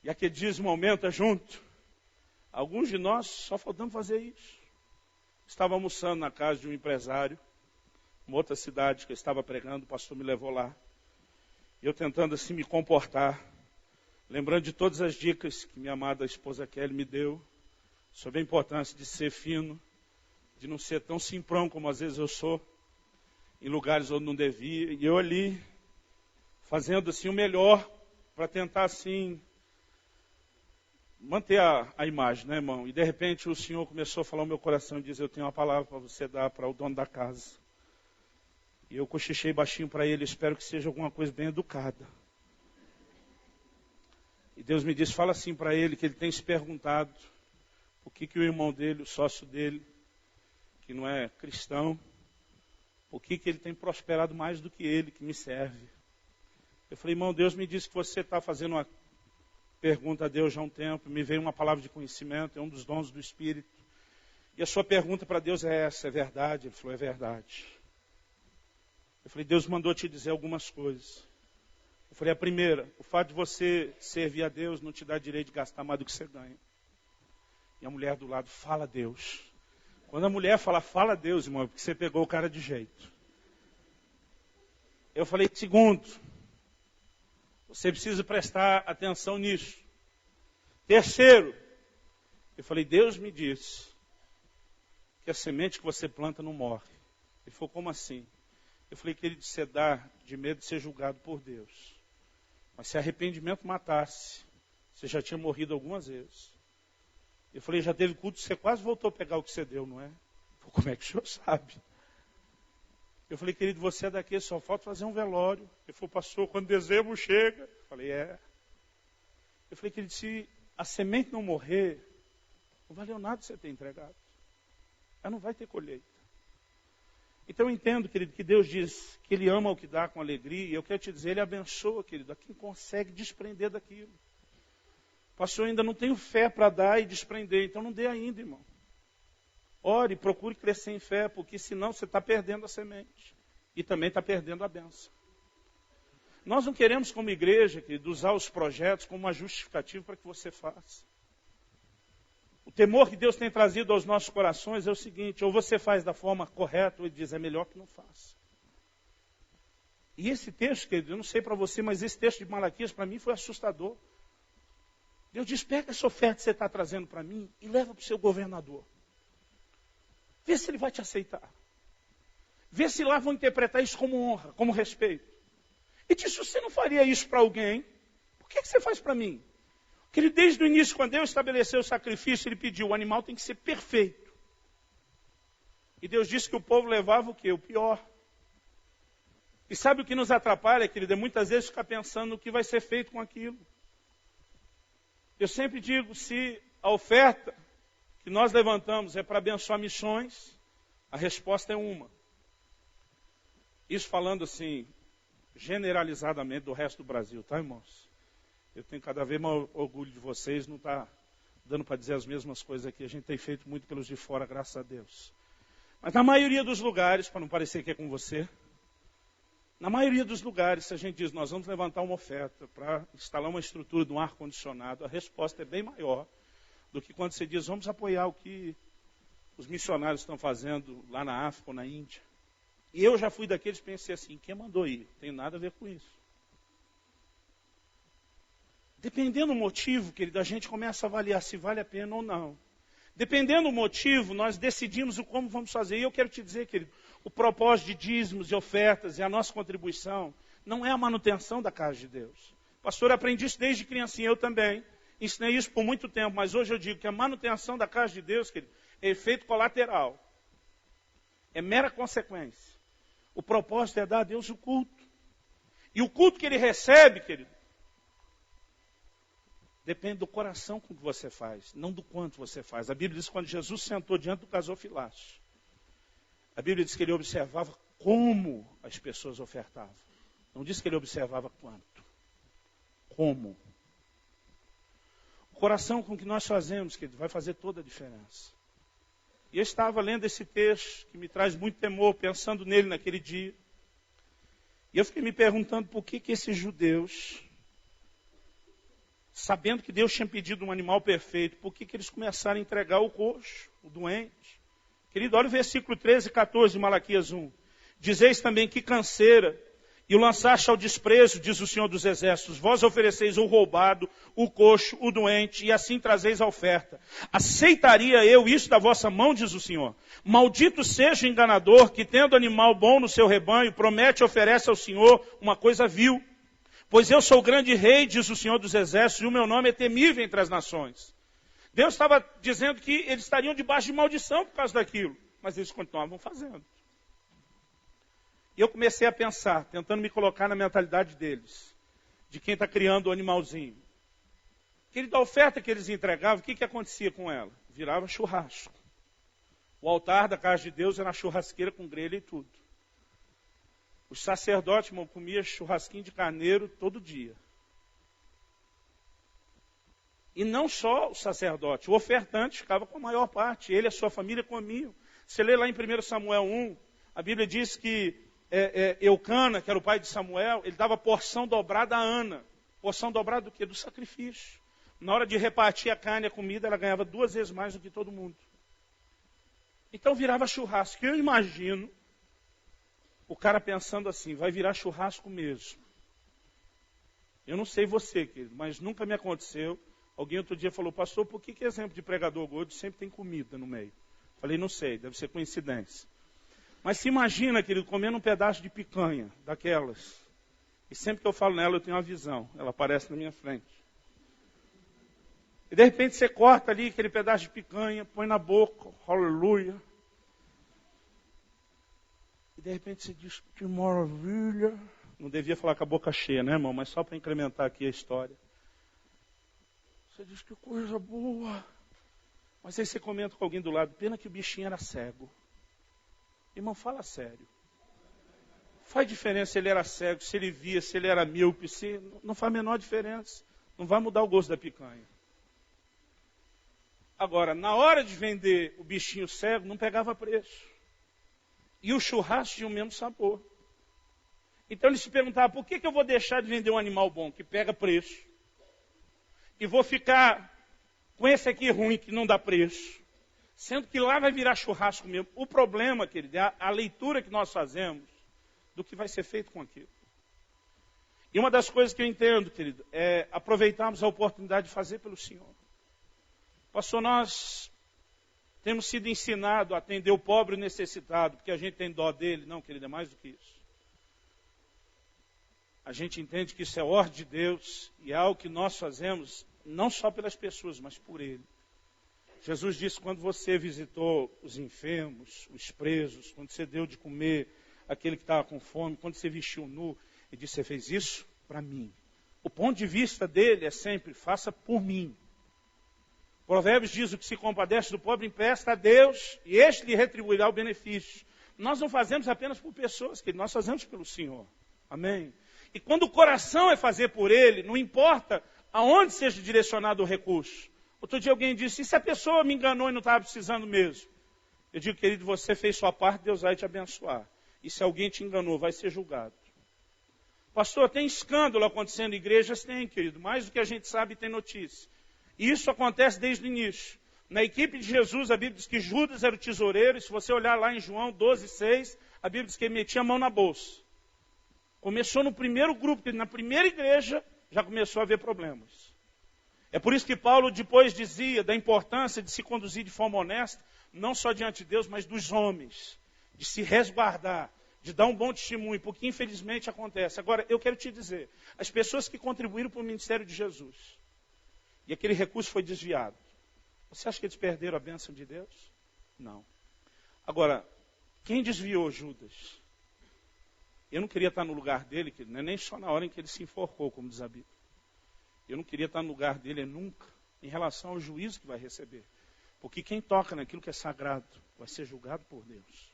e aquele dízimo aumenta junto, alguns de nós só faltamos fazer isso. Estava almoçando na casa de um empresário, uma outra cidade que eu estava pregando, o pastor me levou lá. Eu tentando assim me comportar, lembrando de todas as dicas que minha amada esposa Kelly me deu, sobre a importância de ser fino, de não ser tão simprão como às vezes eu sou, em lugares onde não devia. E eu ali, fazendo assim o melhor, para tentar assim, manter a imagem, né, irmão? E de repente o Senhor começou a falar no meu coração e diz, eu tenho uma palavra para você dar para o dono da casa. E eu cochichei baixinho para ele, espero que seja alguma coisa bem educada. E Deus me disse, fala assim para ele, que ele tem se perguntado o que o irmão dele, o sócio dele, que não é cristão, o que ele tem prosperado mais do que ele, que me serve. Eu falei, irmão, Deus me disse que você está fazendo uma pergunta a Deus já há um tempo, me veio uma palavra de conhecimento, é um dos dons do Espírito. E a sua pergunta para Deus é essa, é verdade? Ele falou, é verdade. Eu falei, Deus mandou te dizer algumas coisas. Eu falei, a primeira, o fato de você servir a Deus não te dá direito de gastar mais do que você ganha. E a mulher do lado, fala a Deus. Quando a mulher fala a Deus, irmão, é porque você pegou o cara de jeito. Eu falei, segundo, você precisa prestar atenção nisso. Terceiro, eu falei, Deus me disse que a semente que você planta não morre. Ele falou, como assim? Eu falei, querido, você dá de medo de ser julgado por Deus. Mas se arrependimento matasse, você já tinha morrido algumas vezes. Eu falei, já teve culto, você quase voltou a pegar o que você deu, não é? Falei, como é que o senhor sabe? Eu falei, querido, você é daqui, só falta fazer um velório. Ele falou, pastor, quando dezembro chega. Eu falei, é. Eu falei, querido, se a semente não morrer, não valeu nada você ter entregado. Ela não vai ter colheita. Então eu entendo, querido, que Deus diz que Ele ama o que dá com alegria. E eu quero te dizer, Ele abençoa, querido, a quem consegue desprender daquilo. Pastor, eu ainda não tenho fé para dar e desprender. Então não dê ainda, irmão. Ore, procure crescer em fé, porque senão você está perdendo a semente. E também está perdendo a bênção. Nós não queremos, como igreja, querido, usar os projetos como uma justificativa para que você faça. O temor que Deus tem trazido aos nossos corações é o seguinte: ou você faz da forma correta, ou Ele diz, é melhor que não faça. E esse texto, querido, eu não sei para você, mas esse texto de Malaquias para mim foi assustador. Deus diz, pega essa oferta que você está trazendo para mim e leva para o seu governador. Vê se ele vai te aceitar. Vê se lá vão interpretar isso como honra, como respeito. E diz, se você não faria isso para alguém, por que você faz para mim? Porque ele, desde o início, quando Deus estabeleceu o sacrifício, ele pediu, o animal tem que ser perfeito. E Deus disse que o povo levava o quê? O pior. E sabe o que nos atrapalha, querido? É muitas vezes ficar pensando no que vai ser feito com aquilo. Eu sempre digo, se a oferta que nós levantamos é para abençoar missões, a resposta é uma. Isso falando assim, generalizadamente do resto do Brasil, tá, irmãos? Eu tenho cada vez mais orgulho de vocês, não está dando para dizer as mesmas coisas aqui. A gente tem feito muito pelos de fora, graças a Deus. Mas na maioria dos lugares, para não parecer que é com você, na maioria dos lugares, se a gente diz, nós vamos levantar uma oferta para instalar uma estrutura de um ar-condicionado, a resposta é bem maior do que quando você diz, vamos apoiar o que os missionários estão fazendo lá na África ou na Índia. E eu já fui daqueles que pensei assim, quem mandou ir? Não tem nada a ver com isso. Dependendo do motivo, querido, a gente começa a avaliar se vale a pena ou não. Dependendo do motivo, nós decidimos o como vamos fazer. E eu quero te dizer, querido, o propósito de dízimos e ofertas e a nossa contribuição não é a manutenção da casa de Deus. Pastor, eu aprendi isso desde criancinha, eu também. Ensinei isso por muito tempo, mas hoje eu digo que a manutenção da casa de Deus, querido, é efeito colateral. É mera consequência. O propósito é dar a Deus o culto. E o culto que Ele recebe, querido, depende do coração com que você faz, não do quanto você faz. A Bíblia diz que quando Jesus sentou diante do gasofilácio, a Bíblia diz que Ele observava como as pessoas ofertavam. Não diz que Ele observava quanto. Como. O coração com que nós fazemos, querido, vai fazer toda a diferença. E eu estava lendo esse texto, que me traz muito temor, pensando nele naquele dia. E eu fiquei me perguntando por que esses judeus, sabendo que Deus tinha pedido um animal perfeito, por que eles começaram a entregar o coxo, o doente? Querido, olha o versículo 13 e 14 de Malaquias 1. Dizeis também que canseira, e o lançaste ao desprezo, diz o Senhor dos Exércitos. Vós ofereceis o roubado, o coxo, o doente, e assim trazeis a oferta. Aceitaria eu isso da vossa mão, diz o Senhor? Maldito seja o enganador, que tendo animal bom no seu rebanho, promete e oferece ao Senhor uma coisa vil. Pois eu sou o grande rei, diz o Senhor dos Exércitos, e o meu nome é temível entre as nações. Deus estava dizendo que eles estariam debaixo de maldição por causa daquilo. Mas eles continuavam fazendo. E eu comecei a pensar, tentando me colocar na mentalidade deles, de quem está criando o animalzinho. Querido, a oferta que eles entregavam, o que acontecia com ela? Virava churrasco. O altar da casa de Deus era uma churrasqueira com grelha e tudo. Os sacerdotes, irmão, comiam churrasquinho de carneiro todo dia. E não só o sacerdote, o ofertante ficava com a maior parte, ele e a sua família comiam. Você lê lá em 1 Samuel 1, a Bíblia diz que Eucana, que era o pai de Samuel, ele dava porção dobrada a Ana. Porção dobrada do quê? Do sacrifício. Na hora de repartir a carne e a comida, ela ganhava 2 vezes mais do que todo mundo. Então virava churrasco. Eu imagino o cara pensando assim, vai virar churrasco mesmo. Eu não sei você, querido, mas nunca me aconteceu. Alguém outro dia falou, pastor, por que exemplo de pregador gordo sempre tem comida no meio? Falei, não sei, deve ser coincidência. Mas se imagina, querido, comendo um pedaço de picanha, daquelas. E sempre que eu falo nela, eu tenho uma visão. Ela aparece na minha frente. E de repente você corta ali aquele pedaço de picanha, põe na boca, aleluia. E de repente você diz, que maravilha. Não devia falar com a boca cheia, né, irmão? Mas só para incrementar aqui a história. Você diz, que coisa boa. Mas aí você comenta com alguém do lado, pena que o bichinho era cego. Irmão, fala sério. Faz diferença se ele era cego, se ele via, se ele era míope, não faz a menor diferença. Não vai mudar o gosto da picanha. Agora, na hora de vender o bichinho cego, não pegava preço. E o churrasco tinha o mesmo sabor. Então ele se perguntava, por que eu vou deixar de vender um animal bom, que pega preço, e vou ficar com esse aqui ruim, que não dá preço, sendo que lá vai virar churrasco mesmo. O problema, querido, é a leitura que nós fazemos do que vai ser feito com aquilo. E uma das coisas que eu entendo, querido, é aproveitarmos a oportunidade de fazer pelo Senhor. Pastor, nós temos sido ensinados a atender o pobre e o necessitado, porque a gente tem dó dele. Não, querido, é mais do que isso. A gente entende que isso é ordem de Deus e é algo que nós fazemos não só pelas pessoas, mas por Ele. Jesus disse, quando você visitou os enfermos, os presos, quando você deu de comer aquele que estava com fome, quando você vestiu nu, Ele disse, você fez isso para mim. O ponto de vista dele é sempre, faça por mim. Provérbios diz, o que se compadece do pobre empresta a Deus, e este lhe retribuirá o benefício. Nós não fazemos apenas por pessoas, que nós fazemos pelo Senhor. Amém? E quando o coração é fazer por Ele, não importa aonde seja direcionado o recurso. Outro dia alguém disse, e se a pessoa me enganou e não estava precisando mesmo? Eu digo, querido, você fez sua parte, Deus vai te abençoar. E se alguém te enganou, vai ser julgado. Pastor, tem escândalo acontecendo em igrejas? Tem, querido. Mais do que a gente sabe, tem notícia. E isso acontece desde o início. Na equipe de Jesus, a Bíblia diz que Judas era o tesoureiro. E se você olhar lá em João 12:6, a Bíblia diz que ele metia a mão na bolsa. Começou no primeiro grupo, na primeira igreja, já começou a haver problemas. É por isso que Paulo depois dizia da importância de se conduzir de forma honesta, não só diante de Deus, mas dos homens. De se resguardar, de dar um bom testemunho, porque infelizmente acontece. Agora, eu quero te dizer, as pessoas que contribuíram para o ministério de Jesus, e aquele recurso foi desviado, você acha que eles perderam a bênção de Deus? Não. Agora, quem desviou Judas? Eu não queria estar no lugar dele, não é nem só na hora em que ele se enforcou, como diz a Bíblia. Eu não queria estar no lugar dele nunca, em relação ao juízo que vai receber. Porque quem toca naquilo que é sagrado, vai ser julgado por Deus.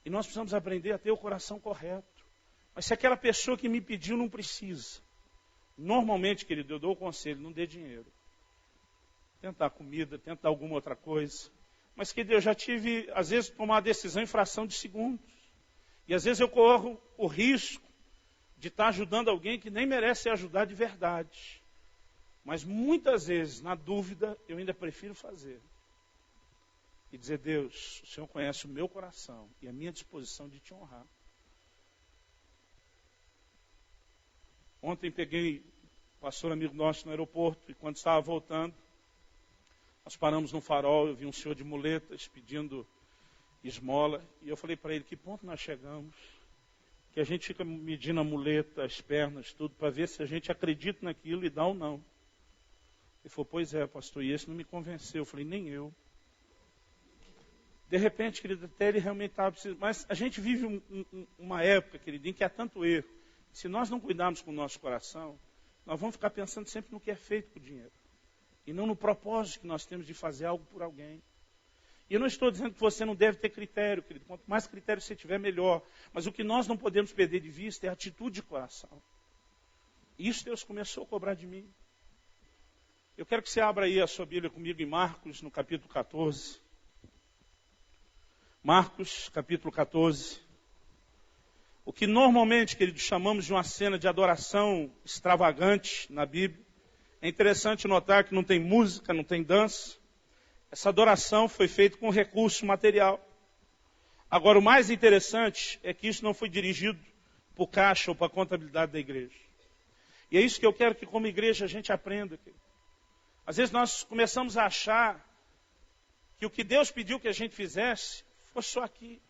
E nós precisamos aprender a ter o coração correto. Mas se aquela pessoa que me pediu não precisa, normalmente, querido, eu dou o conselho, não dê dinheiro. Tentar comida, tentar alguma outra coisa. Mas, querido, eu já tive, às vezes, tomar uma decisão em fração de segundos. E às vezes eu corro o risco de estar ajudando alguém que nem merece ser ajudado de verdade. Mas muitas vezes, na dúvida, eu ainda prefiro fazer. E dizer, Deus, o Senhor conhece o meu coração e a minha disposição de te honrar. Ontem peguei um pastor amigo nosso no aeroporto e quando estava voltando, nós paramos num farol, eu vi um senhor de muletas pedindo esmola, e eu falei para ele, que ponto nós chegamos? Que a gente fica medindo a muleta, as pernas, tudo, para ver se a gente acredita naquilo e dá ou não. Ele falou, pois é, pastor, e esse não me convenceu. Eu falei, nem eu. De repente, querido, até ele realmente estava precisando. Mas a gente vive uma época, querido, em que há tanto erro. Se nós não cuidarmos com o nosso coração, nós vamos ficar pensando sempre no que é feito com o dinheiro. E não no propósito que nós temos de fazer algo por alguém. E eu não estou dizendo que você não deve ter critério, querido. Quanto mais critério você tiver, melhor. Mas o que nós não podemos perder de vista é a atitude de coração. E isso Deus começou a cobrar de mim. Eu quero que você abra aí a sua Bíblia comigo em Marcos, no capítulo 14. Marcos, capítulo 14. O que normalmente, querido, chamamos de uma cena de adoração extravagante na Bíblia. É interessante notar que não tem música, não tem dança. Essa adoração foi feita com recurso material. Agora, o mais interessante é que isso não foi dirigido para o caixa ou para a contabilidade da igreja. E é isso que eu quero que, como igreja, a gente aprenda. Às vezes nós começamos a achar que o que Deus pediu que a gente fizesse fosse só aqui.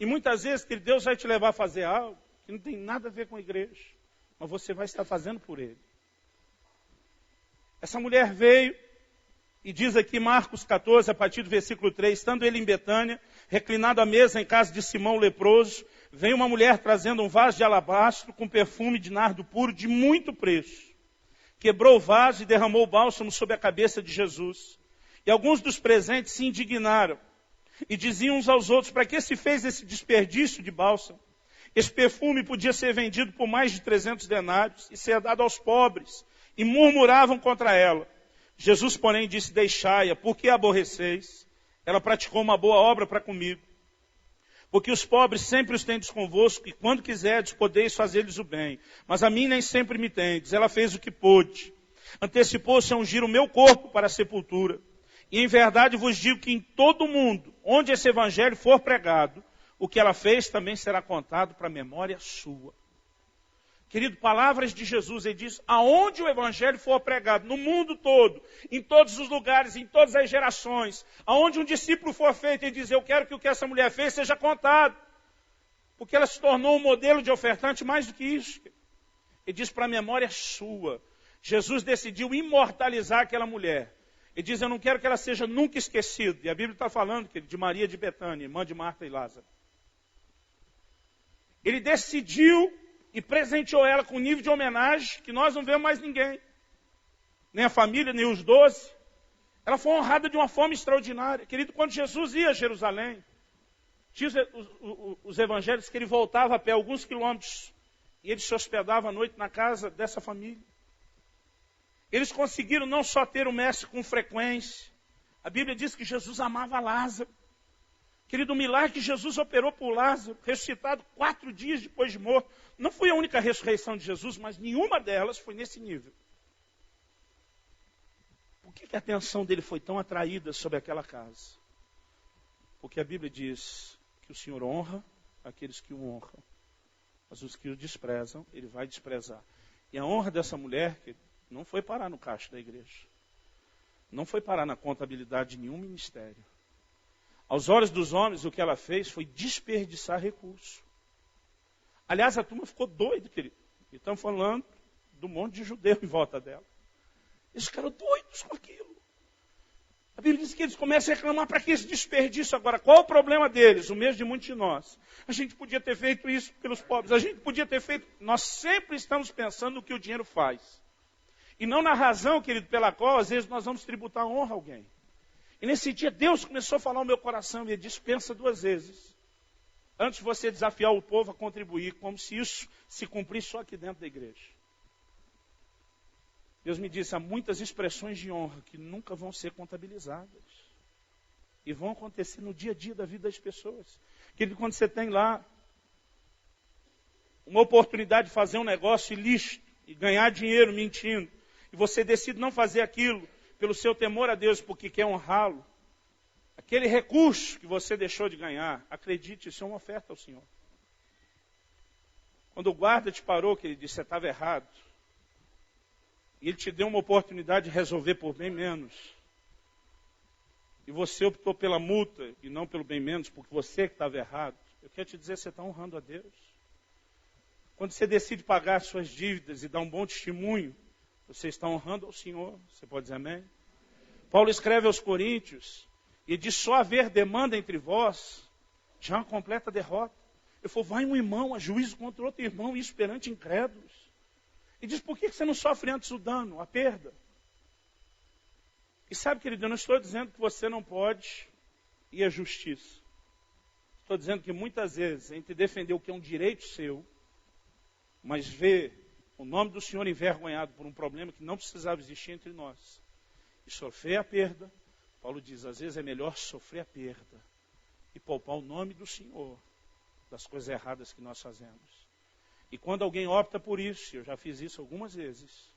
E muitas vezes, que Deus vai te levar a fazer algo que não tem nada a ver com a igreja, mas você vai estar fazendo por Ele. Essa mulher veio, e diz aqui Marcos 14, a partir do versículo 3, estando ele em Betânia, reclinado à mesa em casa de Simão o leproso, veio uma mulher trazendo um vaso de alabastro com perfume de nardo puro de muito preço. Quebrou o vaso e derramou o bálsamo sobre a cabeça de Jesus. E alguns dos presentes se indignaram e diziam uns aos outros, para que se fez esse desperdício de bálsamo? Esse perfume podia ser vendido por mais de 300 denários e ser dado aos pobres. E murmuravam contra ela. Jesus, porém, disse, deixai-a, por que a aborreceis? Ela praticou uma boa obra para comigo. Porque os pobres sempre os tendes convosco, e quando quiserdes, podeis fazer-lhes o bem. Mas a mim nem sempre me tendes. Ela fez o que pôde. Antecipou-se a ungir o meu corpo para a sepultura. E em verdade vos digo que em todo o mundo, onde esse evangelho for pregado, o que ela fez também será contado para a memória sua. Querido, palavras de Jesus, ele diz, aonde o evangelho for pregado, no mundo todo, em todos os lugares, em todas as gerações, aonde um discípulo for feito, ele diz, eu quero que o que essa mulher fez seja contado. Porque ela se tornou um modelo de ofertante mais do que isso. Ele diz, para a memória sua. Jesus decidiu imortalizar aquela mulher. Ele diz, eu não quero que ela seja nunca esquecida. E a Bíblia está falando de Maria de Betânia, irmã de Marta e Lázaro. Ele decidiu e presenteou ela com um nível de homenagem que nós não vemos mais ninguém. Nem a família, nem os 12. Ela foi honrada de uma forma extraordinária. Querido, quando Jesus ia a Jerusalém, diz os evangelhos que ele voltava a pé alguns quilômetros e ele se hospedava à noite na casa dessa família. Eles conseguiram não só ter o mestre com frequência. A Bíblia diz que Jesus amava Lázaro. Querido, o milagre que Jesus operou por Lázaro, ressuscitado 4 dias depois de morto, não foi a única ressurreição de Jesus, mas nenhuma delas foi nesse nível. Por que a atenção dele foi tão atraída sobre aquela casa? Porque a Bíblia diz que o Senhor honra aqueles que o honram, mas os que o desprezam, ele vai desprezar. E a honra dessa mulher, que não foi parar no caixa da igreja, não foi parar na contabilidade de nenhum ministério. Aos olhos dos homens, o que ela fez foi desperdiçar recursos. Aliás, a turma ficou doida, querido. E estamos falando do monte de judeu em volta dela. Eles ficaram doidos com aquilo. A Bíblia diz que eles começam a reclamar para que esse desperdício agora. Qual o problema deles? O mesmo de muitos de nós. A gente podia ter feito isso pelos pobres. A gente podia ter feito... Nós sempre estamos pensando no que o dinheiro faz. E não na razão, querido, pela qual às vezes nós vamos tributar honra a alguém. E nesse dia Deus começou a falar ao meu coração e ele disse, pensa 2 vezes. Antes de você desafiar o povo a contribuir, como se isso se cumprisse só aqui dentro da igreja. Deus me disse, há muitas expressões de honra que nunca vão ser contabilizadas. E vão acontecer no dia a dia da vida das pessoas. Querido, quando você tem lá uma oportunidade de fazer um negócio ilícito e ganhar dinheiro mentindo, e você decide não fazer aquilo pelo seu temor a Deus, porque quer honrá-lo, aquele recurso que você deixou de ganhar, acredite, isso é uma oferta ao Senhor. Quando o guarda te parou, que ele disse, você estava errado, e ele te deu uma oportunidade de resolver por bem menos, e você optou pela multa e não pelo bem menos, porque você que estava errado, eu quero te dizer, você está honrando a Deus. Quando você decide pagar suas dívidas e dar um bom testemunho, você está honrando ao Senhor. Você pode dizer amém? Paulo escreve aos Coríntios e diz, só haver demanda entre vós, já é uma completa derrota. Ele falou, vai um irmão a juízo contra outro irmão, isso perante incrédulos. E diz, por que você não sofre antes o dano, a perda? E sabe, querido, eu não estou dizendo que você não pode ir à justiça. Estou dizendo que muitas vezes, entre defender o que é um direito seu, mas ver o nome do Senhor envergonhado por um problema que não precisava existir entre nós, e sofrer a perda, Paulo diz, às vezes é melhor sofrer a perda e poupar o nome do Senhor das coisas erradas que nós fazemos. E quando alguém opta por isso, eu já fiz isso algumas vezes,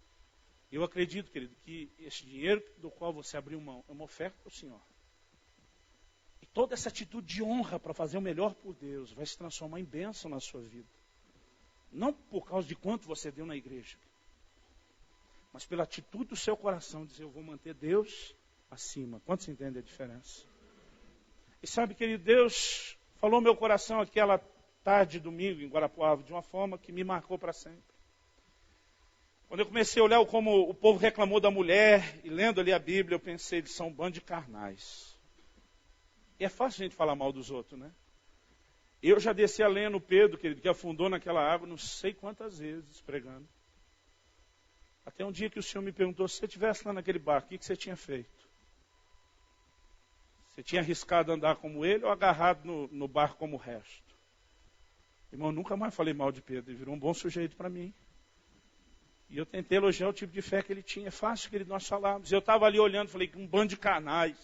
eu acredito, querido, que esse dinheiro do qual você abriu mão é uma oferta ao Senhor. E toda essa atitude de honra para fazer o melhor por Deus vai se transformar em bênção na sua vida. Não por causa de quanto você deu na igreja, mas pela atitude do seu coração, dizer, eu vou manter Deus acima. Quantos entendem a diferença? E sabe, querido, Deus falou ao meu coração aquela tarde de domingo em Guarapuava, de uma forma que me marcou para sempre. Quando eu comecei a olhar como o povo reclamou da mulher, e lendo ali a Bíblia, eu pensei, eles são um bando de carnais. E é fácil a gente falar mal dos outros, né? Eu já desci a lenha no Pedro, querido, que afundou naquela água, não sei quantas vezes, pregando. Até um dia que o Senhor me perguntou, se você estivesse lá naquele barco, o que você tinha feito? Você tinha arriscado andar como ele ou agarrado no barco como o resto? Irmão, eu nunca mais falei mal de Pedro, ele virou um bom sujeito para mim. E eu tentei elogiar o tipo de fé que ele tinha. É fácil, querido, nós falarmos. Eu estava ali olhando, falei, um bando de canais.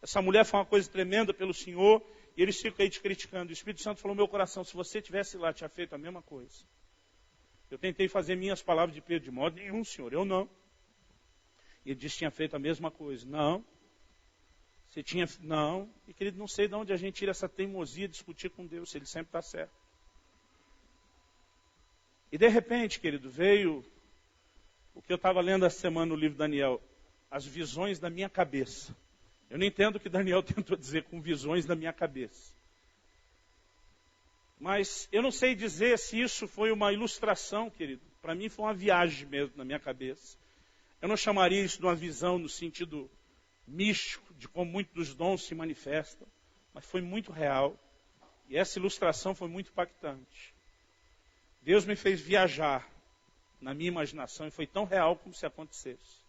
Essa mulher foi uma coisa tremenda pelo Senhor, e eles ficam aí te criticando. O Espírito Santo falou no meu coração, se você tivesse lá, tinha feito a mesma coisa. Eu tentei fazer minhas palavras de Pedro, de modo nenhum, Senhor, eu não. E ele disse, tinha feito a mesma coisa. Não. Você tinha... Não. E, querido, não sei de onde a gente tira essa teimosia de discutir com Deus, se ele sempre está certo. E, de repente, querido, veio o que eu estava lendo essa semana no livro de Daniel, as visões da minha cabeça. Eu não entendo o que Daniel tentou dizer com visões da minha cabeça. Mas eu não sei dizer se isso foi uma ilustração, querido. Para mim foi uma viagem mesmo na minha cabeça. Eu não chamaria isso de uma visão no sentido místico, de como muitos dos dons se manifestam, mas foi muito real. E essa ilustração foi muito impactante. Deus me fez viajar na minha imaginação e foi tão real como se acontecesse.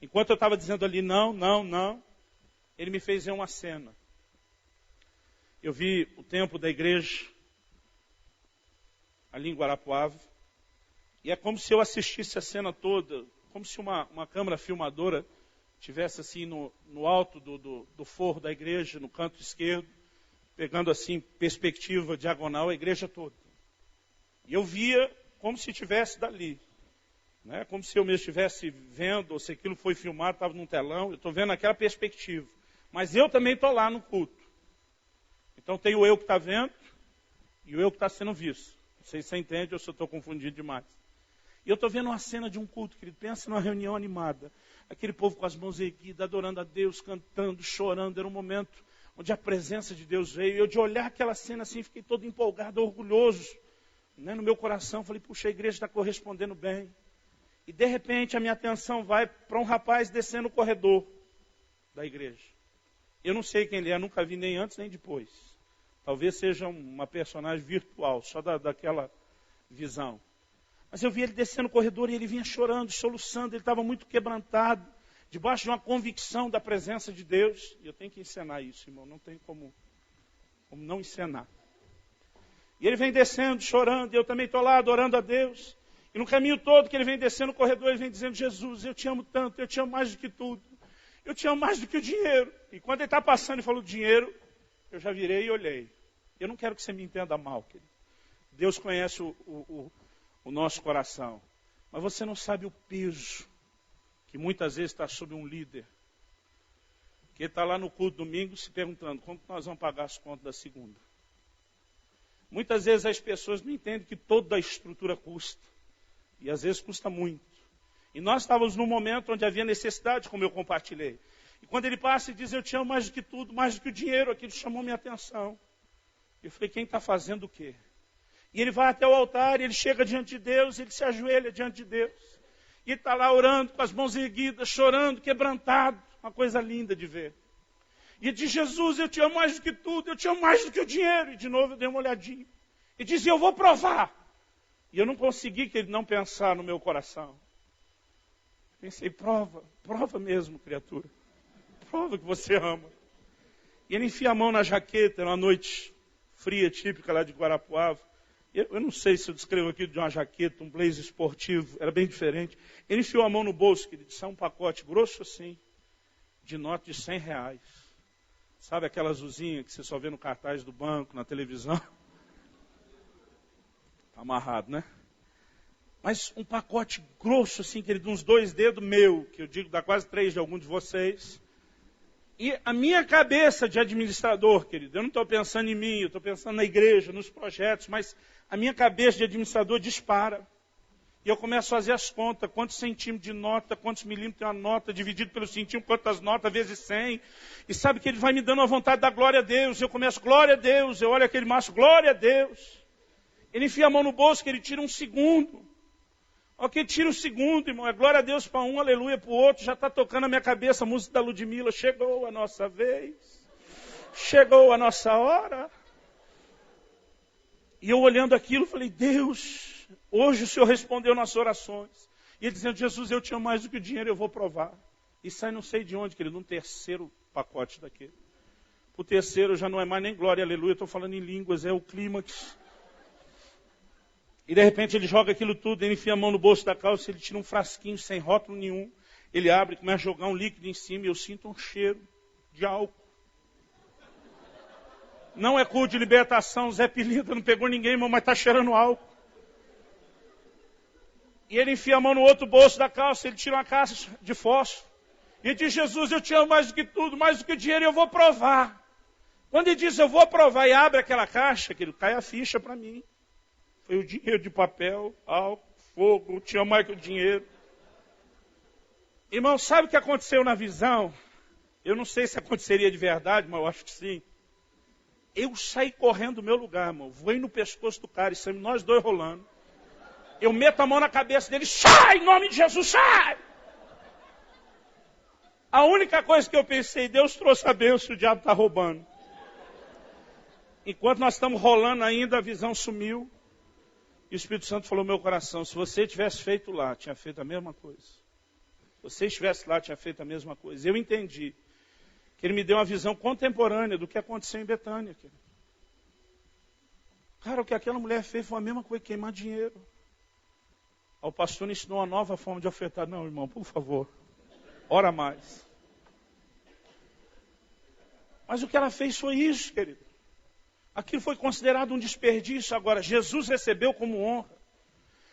Enquanto eu estava dizendo ali, não, não, não, ele me fez ver uma cena. Eu vi o templo da igreja, ali em Guarapuava, e é como se eu assistisse a cena toda, como se uma câmera filmadora estivesse assim no alto do forro da igreja, no canto esquerdo, pegando assim perspectiva diagonal a igreja toda. E eu via como se estivesse dali, né? Como se eu mesmo estivesse vendo, ou se aquilo foi filmado, estava num telão, eu estou vendo aquela perspectiva. Mas eu também estou lá no culto. Então tem o eu que está vendo e o eu que está sendo visto. Não sei se você entende ou se eu estou confundido demais. E eu estou vendo uma cena de um culto, querido. Pensa numa reunião animada. Aquele povo com as mãos erguidas, adorando a Deus, cantando, chorando. Era um momento onde a presença de Deus veio. E eu de olhar aquela cena assim, fiquei todo empolgado, orgulhoso. Né? No meu coração, falei, puxa, a igreja está correspondendo bem. E de repente a minha atenção vai para um rapaz descendo o corredor da igreja. Eu não sei quem ele é, nunca vi nem antes nem depois. Talvez seja uma personagem virtual, só daquela visão. Mas eu vi ele descendo o corredor e ele vinha chorando, soluçando, ele estava muito quebrantado, debaixo de uma convicção da presença de Deus. E eu tenho que encenar isso, irmão, não tem como não encenar. E ele vem descendo, chorando, e eu também estou lá adorando a Deus. E no caminho todo que ele vem descendo o corredor, ele vem dizendo, Jesus, eu te amo tanto, eu te amo mais do que tudo. Eu te amo mais do que o dinheiro. E quando ele está passando e falou dinheiro, eu já virei e olhei. Eu não quero que você me entenda mal, querido. Deus conhece o nosso coração. Mas você não sabe o peso que muitas vezes está sobre um líder. Que está lá no culto domingo se perguntando, como nós vamos pagar as contas da segunda? Muitas vezes as pessoas não entendem que toda a estrutura custa. E às vezes custa muito. E nós estávamos num momento onde havia necessidade, como eu compartilhei. E quando ele passa e diz, eu te amo mais do que tudo, mais do que o dinheiro, aquilo chamou minha atenção. Eu falei, quem está fazendo o quê? E ele vai até o altar, ele chega diante de Deus, ele se ajoelha diante de Deus. E ele está lá orando, com as mãos erguidas, chorando, quebrantado. Uma coisa linda de ver. E ele diz, Jesus, eu te amo mais do que tudo, eu te amo mais do que o dinheiro. E de novo eu dei uma olhadinha. E dizia, eu vou provar. E eu não consegui que ele não pensar no meu coração. Pensei, prova mesmo, criatura. Prova que você ama. E ele enfia a mão na jaqueta, era uma noite fria, típica lá de Guarapuava. Eu não sei se eu descrevo aqui de uma jaqueta, um blazer esportivo, era bem diferente. Ele enfiou a mão no bolso, querido, disse, um pacote grosso assim, de nota de R$100. Sabe aquela azulzinha que você só vê no cartaz do banco, na televisão? Tá amarrado, né? Mas um pacote grosso assim, querido, uns 2 dedos meu, que eu digo dá quase 3 de algum de vocês. E a minha cabeça de administrador, querido, eu não estou pensando em mim, eu estou pensando na igreja, nos projetos, mas a minha cabeça de administrador dispara. E eu começo a fazer as contas, quantos centímetros de nota, quantos milímetros tem uma nota, dividido pelo centímetro, quantas notas, vezes 100. E sabe que ele vai me dando a vontade da glória a Deus. Eu começo, glória a Deus, eu olho aquele maço, glória a Deus. Ele enfia a mão no bolso, que ele tira um segundo. Ok, tira um segundo, irmão, é glória a Deus para um, aleluia para o outro, já está tocando na minha cabeça a música da Ludmilla, chegou a nossa vez, chegou a nossa hora. E eu olhando aquilo, falei, Deus, hoje o Senhor respondeu nossas orações. E ele dizendo, Jesus, eu te amo mais do que o dinheiro, eu vou provar. E sai não sei de onde, querido, um terceiro pacote daquele. O terceiro já não é mais nem glória, aleluia, estou falando em línguas, é o clímax. E de repente ele joga aquilo tudo, ele enfia a mão no bolso da calça, ele tira um frasquinho sem rótulo nenhum, ele abre e começa a jogar um líquido em cima e eu sinto um cheiro de álcool. Não é culto de libertação, Zé Pilintra não pegou ninguém, irmão, mas está cheirando álcool. E ele enfia a mão no outro bolso da calça, ele tira uma caixa de fósforo. E diz, Jesus, eu te amo mais do que tudo, mais do que o dinheiro, eu vou provar. Quando ele diz, eu vou provar, e abre aquela caixa, que ele cai a ficha para mim. Foi o dinheiro de papel, álcool, fogo, tinha mais que o dinheiro. Irmão, sabe o que aconteceu na visão? Eu não sei se aconteceria de verdade, mas eu acho que sim. Eu saí correndo do meu lugar, irmão. Voei no pescoço do cara e saímos nós dois rolando. Eu meto a mão na cabeça dele, sai, em nome de Jesus, sai! A única coisa que eu pensei, Deus trouxe a bênção, o diabo está roubando. Enquanto nós estamos rolando ainda, a visão sumiu. E o Espírito Santo falou no meu coração, se você tivesse feito lá, tinha feito a mesma coisa. Se você estivesse lá, tinha feito a mesma coisa. Eu entendi que ele me deu uma visão contemporânea do que aconteceu em Betânia. Cara, o que aquela mulher fez foi a mesma coisa, queimar dinheiro. O pastor me ensinou uma nova forma de ofertar. Não, irmão, por favor, ora mais. Mas o que ela fez foi isso, querido. Aquilo foi considerado um desperdício. Agora, Jesus recebeu como honra.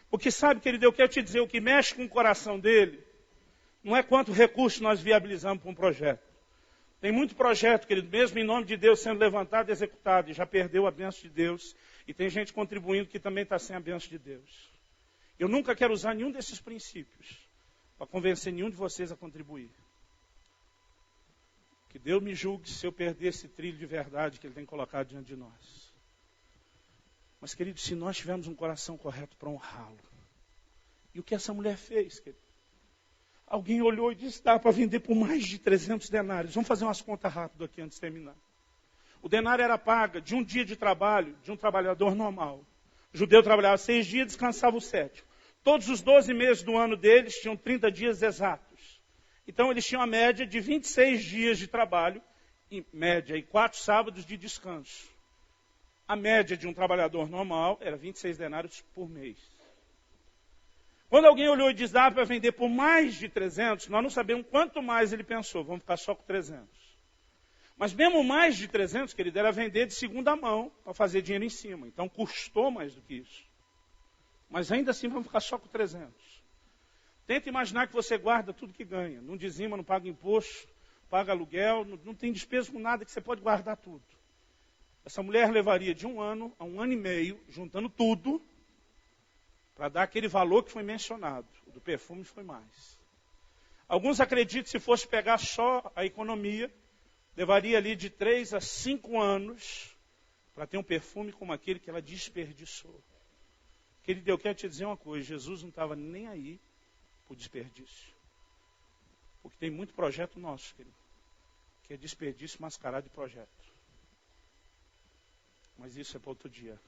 Porque sabe, querido, eu quero te dizer, o que mexe com o coração dele, não é quanto recurso nós viabilizamos para um projeto. Tem muito projeto, querido, mesmo em nome de Deus, sendo levantado e executado, e já perdeu a bênção de Deus. E tem gente contribuindo que também está sem a bênção de Deus. Eu nunca quero usar nenhum desses princípios para convencer nenhum de vocês a contribuir. Que Deus me julgue se eu perder esse trilho de verdade que Ele tem colocado diante de nós. Mas, querido, se nós tivermos um coração correto para honrá-lo. E o que essa mulher fez, querido? Alguém olhou e disse, dá para vender por mais de 300 denários. Vamos fazer umas contas rápidas aqui antes de terminar. O denário era paga de um dia de trabalho de um trabalhador normal. O judeu trabalhava 6 dias, descansava o 7º. Todos os 12 meses do ano deles tinham 30 dias exatos. Então eles tinham a média de 26 dias de trabalho, em média, e 4 sábados de descanso. A média de um trabalhador normal era 26 denários por mês. Quando alguém olhou e disse, dá para vender por mais de 300, nós não sabemos quanto mais ele pensou, vamos ficar só com 300. Mas mesmo mais de 300, querido, era vender de segunda mão para fazer dinheiro em cima. Então custou mais do que isso. Mas ainda assim vamos ficar só com 300. Tenta imaginar que você guarda tudo que ganha. Não dizima, não paga imposto, paga aluguel, não tem despesa com nada, que você pode guardar tudo. Essa mulher levaria de 1 ano a 1 ano e meio, juntando tudo, para dar aquele valor que foi mencionado. O do perfume foi mais. Alguns acreditam que se fosse pegar só a economia, levaria ali de 3 a 5 anos para ter um perfume como aquele que ela desperdiçou. Querido, eu quero te dizer uma coisa, Jesus não estava nem aí por desperdício. Porque tem muito projeto nosso, querido, que é desperdício mascarado de projeto. Mas isso é para outro dia.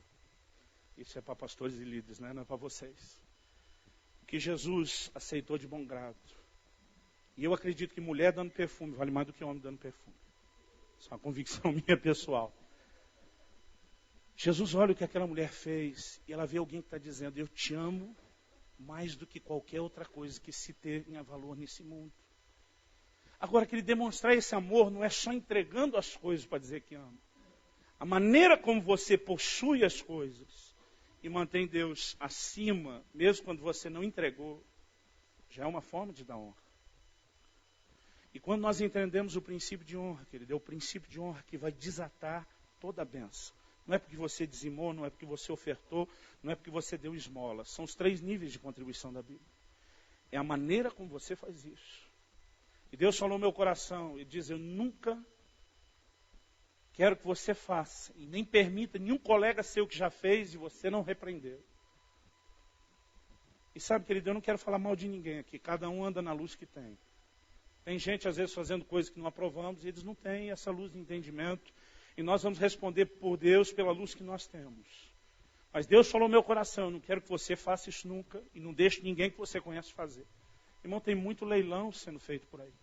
Isso é para pastores e líderes, né? Não é para vocês. O que Jesus aceitou de bom grado. E eu acredito que mulher dando perfume vale mais do que homem dando perfume. Isso é uma convicção minha pessoal. Jesus olha o que aquela mulher fez e ela vê alguém que está dizendo, eu te amo mais do que qualquer outra coisa que se tenha valor nesse mundo. Agora, que ele demonstrar esse amor não é só entregando as coisas para dizer que ama. A maneira como você possui as coisas e mantém Deus acima, mesmo quando você não entregou, já é uma forma de dar honra. E quando nós entendemos o princípio de honra, querido, é o princípio de honra que vai desatar toda a bênção. Não é porque você dizimou, não é porque você ofertou, não é porque você deu esmola. São os 3 níveis de contribuição da Bíblia. É a maneira como você faz isso. E Deus falou no meu coração, e diz, eu nunca quero que você faça, e nem permita nenhum colega seu que já fez e você não repreendeu. E sabe, querido, eu não quero falar mal de ninguém aqui, cada um anda na luz que tem. Tem gente, às vezes, fazendo coisas que não aprovamos, e eles não têm essa luz de entendimento. E nós vamos responder por Deus pela luz que nós temos. Mas Deus falou no meu coração, eu não quero que você faça isso nunca, e não deixe ninguém que você conhece fazer. Irmão, tem muito leilão sendo feito por aí.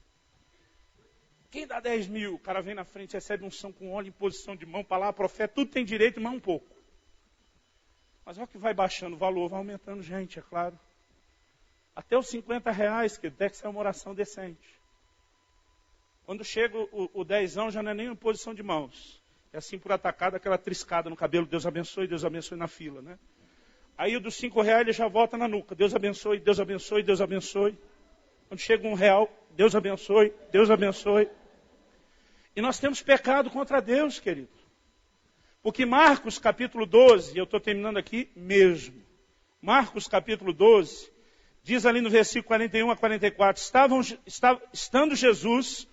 Quem dá 10 mil, o cara vem na frente, recebe unção com óleo, em posição de mão, palavra, profeta, tudo tem direito, mas um pouco. Mas olha que vai baixando o valor, vai aumentando gente, é claro. Até os R$50, que até que sai uma oração decente. Quando chega o dezão, já não é nem em posição de mãos. É assim por atacado, aquela triscada no cabelo, Deus abençoe na fila, né? Aí o dos R$5 ele já volta na nuca, Deus abençoe, Deus abençoe, Deus abençoe. Quando chega R$1, Deus abençoe, Deus abençoe. E nós temos pecado contra Deus, querido. Porque Marcos capítulo 12, eu estou terminando aqui mesmo. Marcos capítulo 12, diz ali no versículo 41 a 44, estando Jesus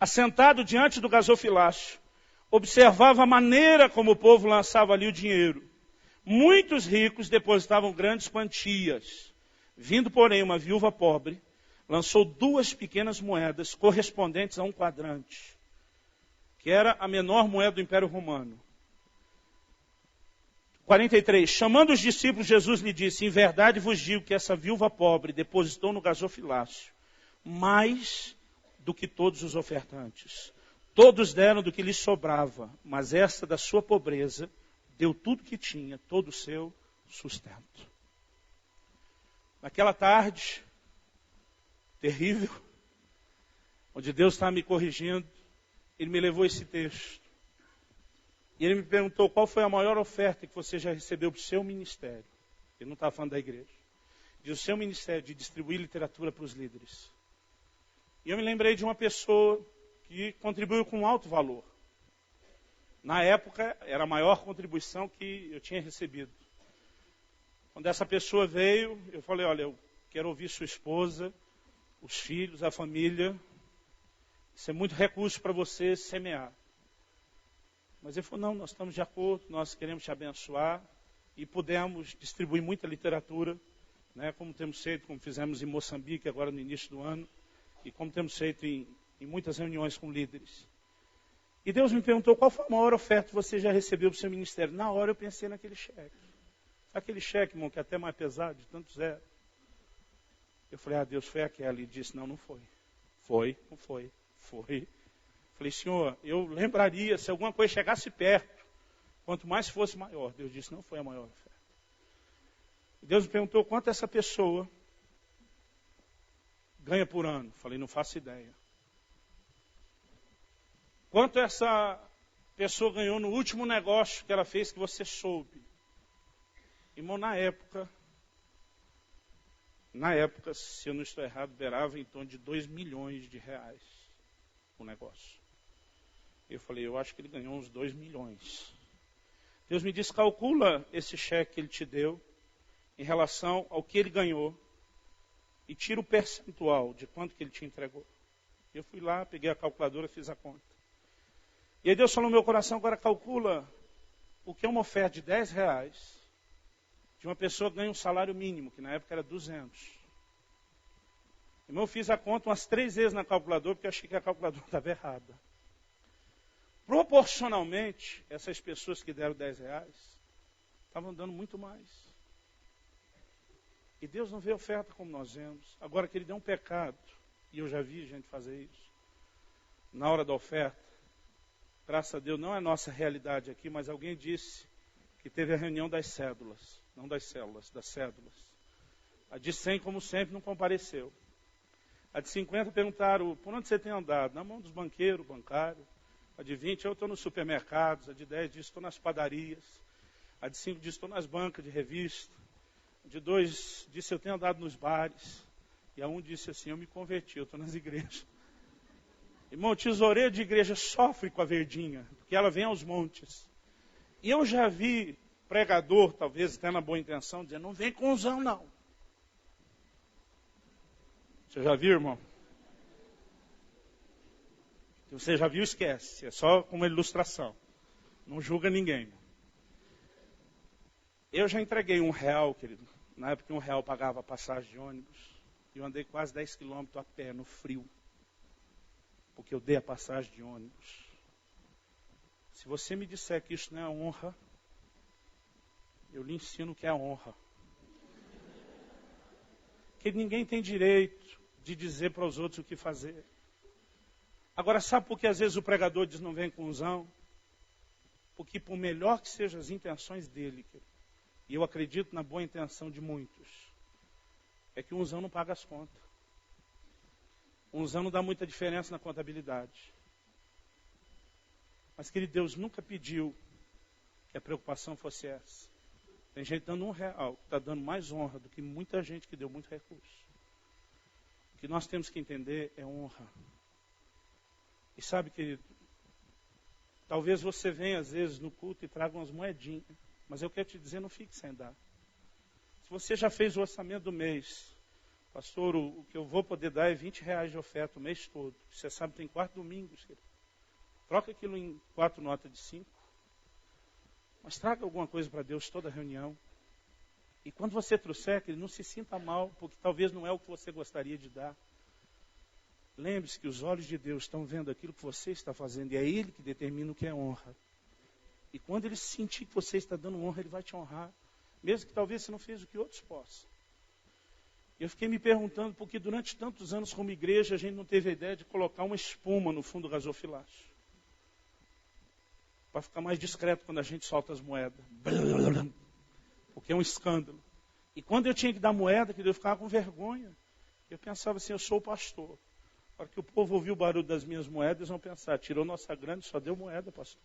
assentado diante do gasofilácio, observava a maneira como o povo lançava ali o dinheiro. Muitos ricos depositavam grandes quantias. Vindo, porém, uma viúva pobre, lançou 2 pequenas moedas correspondentes a um quadrante, que era a menor moeda do Império Romano. 43. Chamando os discípulos, Jesus lhe disse, em verdade vos digo que essa viúva pobre depositou no gasofilácio mais do que todos os ofertantes. Todos deram do que lhes sobrava, mas essa da sua pobreza deu tudo que tinha, todo o seu sustento. Naquela tarde terrível, onde Deus estava me corrigindo, Ele me levou esse texto. E Ele me perguntou qual foi a maior oferta que você já recebeu para o seu ministério. Ele não estava falando da igreja. Diz o seu ministério de distribuir literatura para os líderes. E eu me lembrei de uma pessoa que contribuiu com alto valor. Na época, era a maior contribuição que eu tinha recebido. Quando essa pessoa veio, eu falei, olha, eu quero ouvir sua esposa, os filhos, a família. Isso é muito recurso para você semear. Mas ele falou, não, nós estamos de acordo, nós queremos te abençoar. E pudemos distribuir muita literatura, né, como temos feito, como fizemos em Moçambique agora no início do ano. E como temos feito em muitas reuniões com líderes. E Deus me perguntou qual foi a maior oferta que você já recebeu para o seu ministério. Na hora eu pensei naquele cheque. Aquele cheque, irmão, que é até mais pesado, de tanto zero. Eu falei, Deus, foi aquela. E disse, não foi. Não foi. Falei, Senhor, eu lembraria se alguma coisa chegasse perto, quanto mais fosse maior. Deus disse, não foi a maior oferta. E Deus me perguntou quanto essa pessoa ganha por ano. Falei, não faço ideia. Quanto essa pessoa ganhou no último negócio que ela fez que você soube? Irmão, na época, se eu não estou errado, beirava em torno de R$2 milhões o negócio. Eu falei, eu acho que ele ganhou uns 2 milhões. Deus me disse, calcula esse cheque que ele te deu em relação ao que ele ganhou e tira o percentual de quanto que ele te entregou. Eu fui lá, peguei a calculadora, fiz a conta. E aí Deus falou no meu coração, agora calcula o que é uma oferta de R$10 de uma pessoa que ganha um salário mínimo, que na época era 200. Irmão, eu fiz a conta umas 3 vezes na calculadora, porque eu achei que a calculadora estava errada. Proporcionalmente, essas pessoas que deram R$10 estavam dando muito mais. E Deus não vê oferta como nós vemos. Agora que Ele deu um pecado, e eu já vi gente fazer isso, na hora da oferta, graças a Deus, não é nossa realidade aqui, mas alguém disse que teve a reunião das cédulas, não das células, das cédulas. A de 100, como sempre, não compareceu. A de 50 perguntaram, por onde você tem andado? Na mão dos banqueiros, bancário. A de 20, eu estou nos supermercados. A de 10 disse, estou nas padarias. A de 5 disse, estou nas bancas de revista. A de 2 disse, eu tenho andado nos bares. E a 1 disse assim, eu me converti, eu estou nas igrejas. Irmão, o tesoureiro de igreja sofre com a verdinha, porque ela vem aos montes. E eu já vi pregador, talvez até na boa intenção, dizendo, não vem com usão não. Você já viu, irmão? Se você já viu, esquece. É só como ilustração. Não julga ninguém. Eu já entreguei R$1, querido. Na época R$1 pagava a passagem de ônibus. E eu andei quase 10 quilômetros a pé, no frio. Porque eu dei a passagem de ônibus. Se você me disser que isso não é honra, eu lhe ensino o que é honra. Que ninguém tem direito de dizer para os outros o que fazer. Agora, sabe por que às vezes o pregador diz não vem com unção? Porque por melhor que sejam as intenções dele, e eu acredito na boa intenção de muitos, é que um usão não paga as contas. Um usão não dá muita diferença na contabilidade. Mas, querido, Deus nunca pediu que a preocupação fosse essa. Tem gente dando R$1, que está dando mais honra do que muita gente que deu muito recurso. O que nós temos que entender é honra. E sabe, querido, talvez você venha às vezes no culto e traga umas moedinhas, mas eu quero te dizer, não fique sem dar. Se você já fez o orçamento do mês, pastor, o que eu vou poder dar é R$20 de oferta o mês todo. Você sabe, tem 4 domingos, querido. Troca aquilo em 4 notas de 5. Mas traga alguma coisa para Deus toda reunião. E quando você trouxer, querido, não se sinta mal, porque talvez não é o que você gostaria de dar. Lembre-se que os olhos de Deus estão vendo aquilo que você está fazendo, e é Ele que determina o que é honra. E quando Ele sentir que você está dando honra, Ele vai te honrar, mesmo que talvez você não fez o que outros possam. Eu fiquei me perguntando, porque durante tantos anos como igreja, a gente não teve a ideia de colocar uma espuma no fundo do gasofilácio, para ficar mais discreto quando a gente solta as moedas. Porque é um escândalo. E quando eu tinha que dar moeda, eu ficava com vergonha. Eu pensava assim, eu sou o pastor. A hora que o povo ouvir o barulho das minhas moedas, eles vão pensar, tirou nossa grana e só deu moeda, pastor.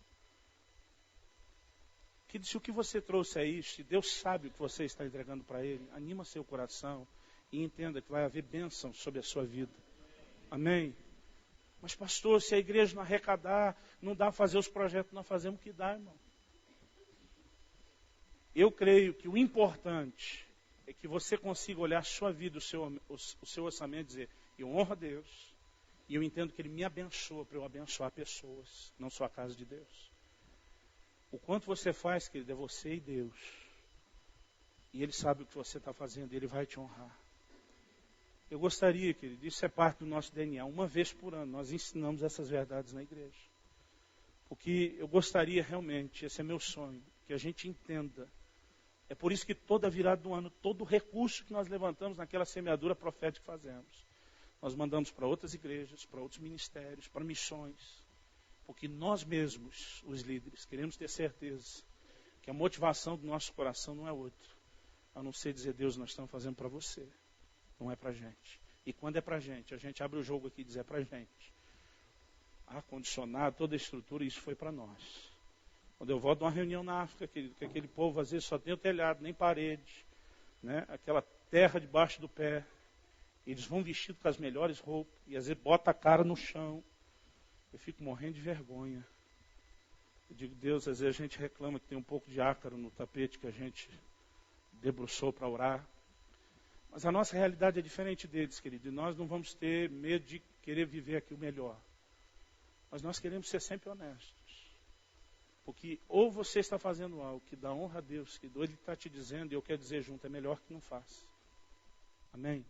Que se o que você trouxe é isso, se Deus sabe o que você está entregando para Ele, anima seu coração e entenda que vai haver bênção sobre a sua vida. Amém? Mas pastor, se a igreja não arrecadar, não dá a fazer os projetos, nós fazemos o que dá, irmão. Eu creio que o importante é que você consiga olhar a sua vida, o seu orçamento e dizer, eu honro a Deus, e eu entendo que Ele me abençoa para eu abençoar pessoas, não só a casa de Deus. O quanto você faz, querido, é você e Deus. E Ele sabe o que você está fazendo, e Ele vai te honrar. Eu gostaria, querido, isso é parte do nosso DNA. Uma vez por ano, nós ensinamos essas verdades na igreja. Porque eu gostaria realmente, esse é meu sonho, que a gente entenda. É por isso que toda virada do ano, todo recurso que nós levantamos naquela semeadura profética que fazemos, nós mandamos para outras igrejas, para outros ministérios, para missões. Porque nós mesmos, os líderes, queremos ter certeza que a motivação do nosso coração não é outra, a não ser dizer, Deus, nós estamos fazendo para você. Não é para a gente. E quando é para a gente abre o jogo aqui e diz, é para a gente. Ar-condicionado, toda a estrutura, isso foi para nós. Quando eu volto de uma reunião na África, querido, que aquele povo às vezes só tem o telhado, nem parede, né? Aquela terra debaixo do pé. Eles vão vestidos com as melhores roupas, e às vezes bota a cara no chão. Eu fico morrendo de vergonha. Eu digo, Deus, às vezes a gente reclama que tem um pouco de ácaro no tapete que a gente debruçou para orar. Mas a nossa realidade é diferente deles, querido. E nós não vamos ter medo de querer viver aqui o melhor. Mas nós queremos ser sempre honestos. Porque ou você está fazendo algo que dá honra a Deus, que Deus está te dizendo, e eu quero dizer junto, é melhor que não faça. Amém?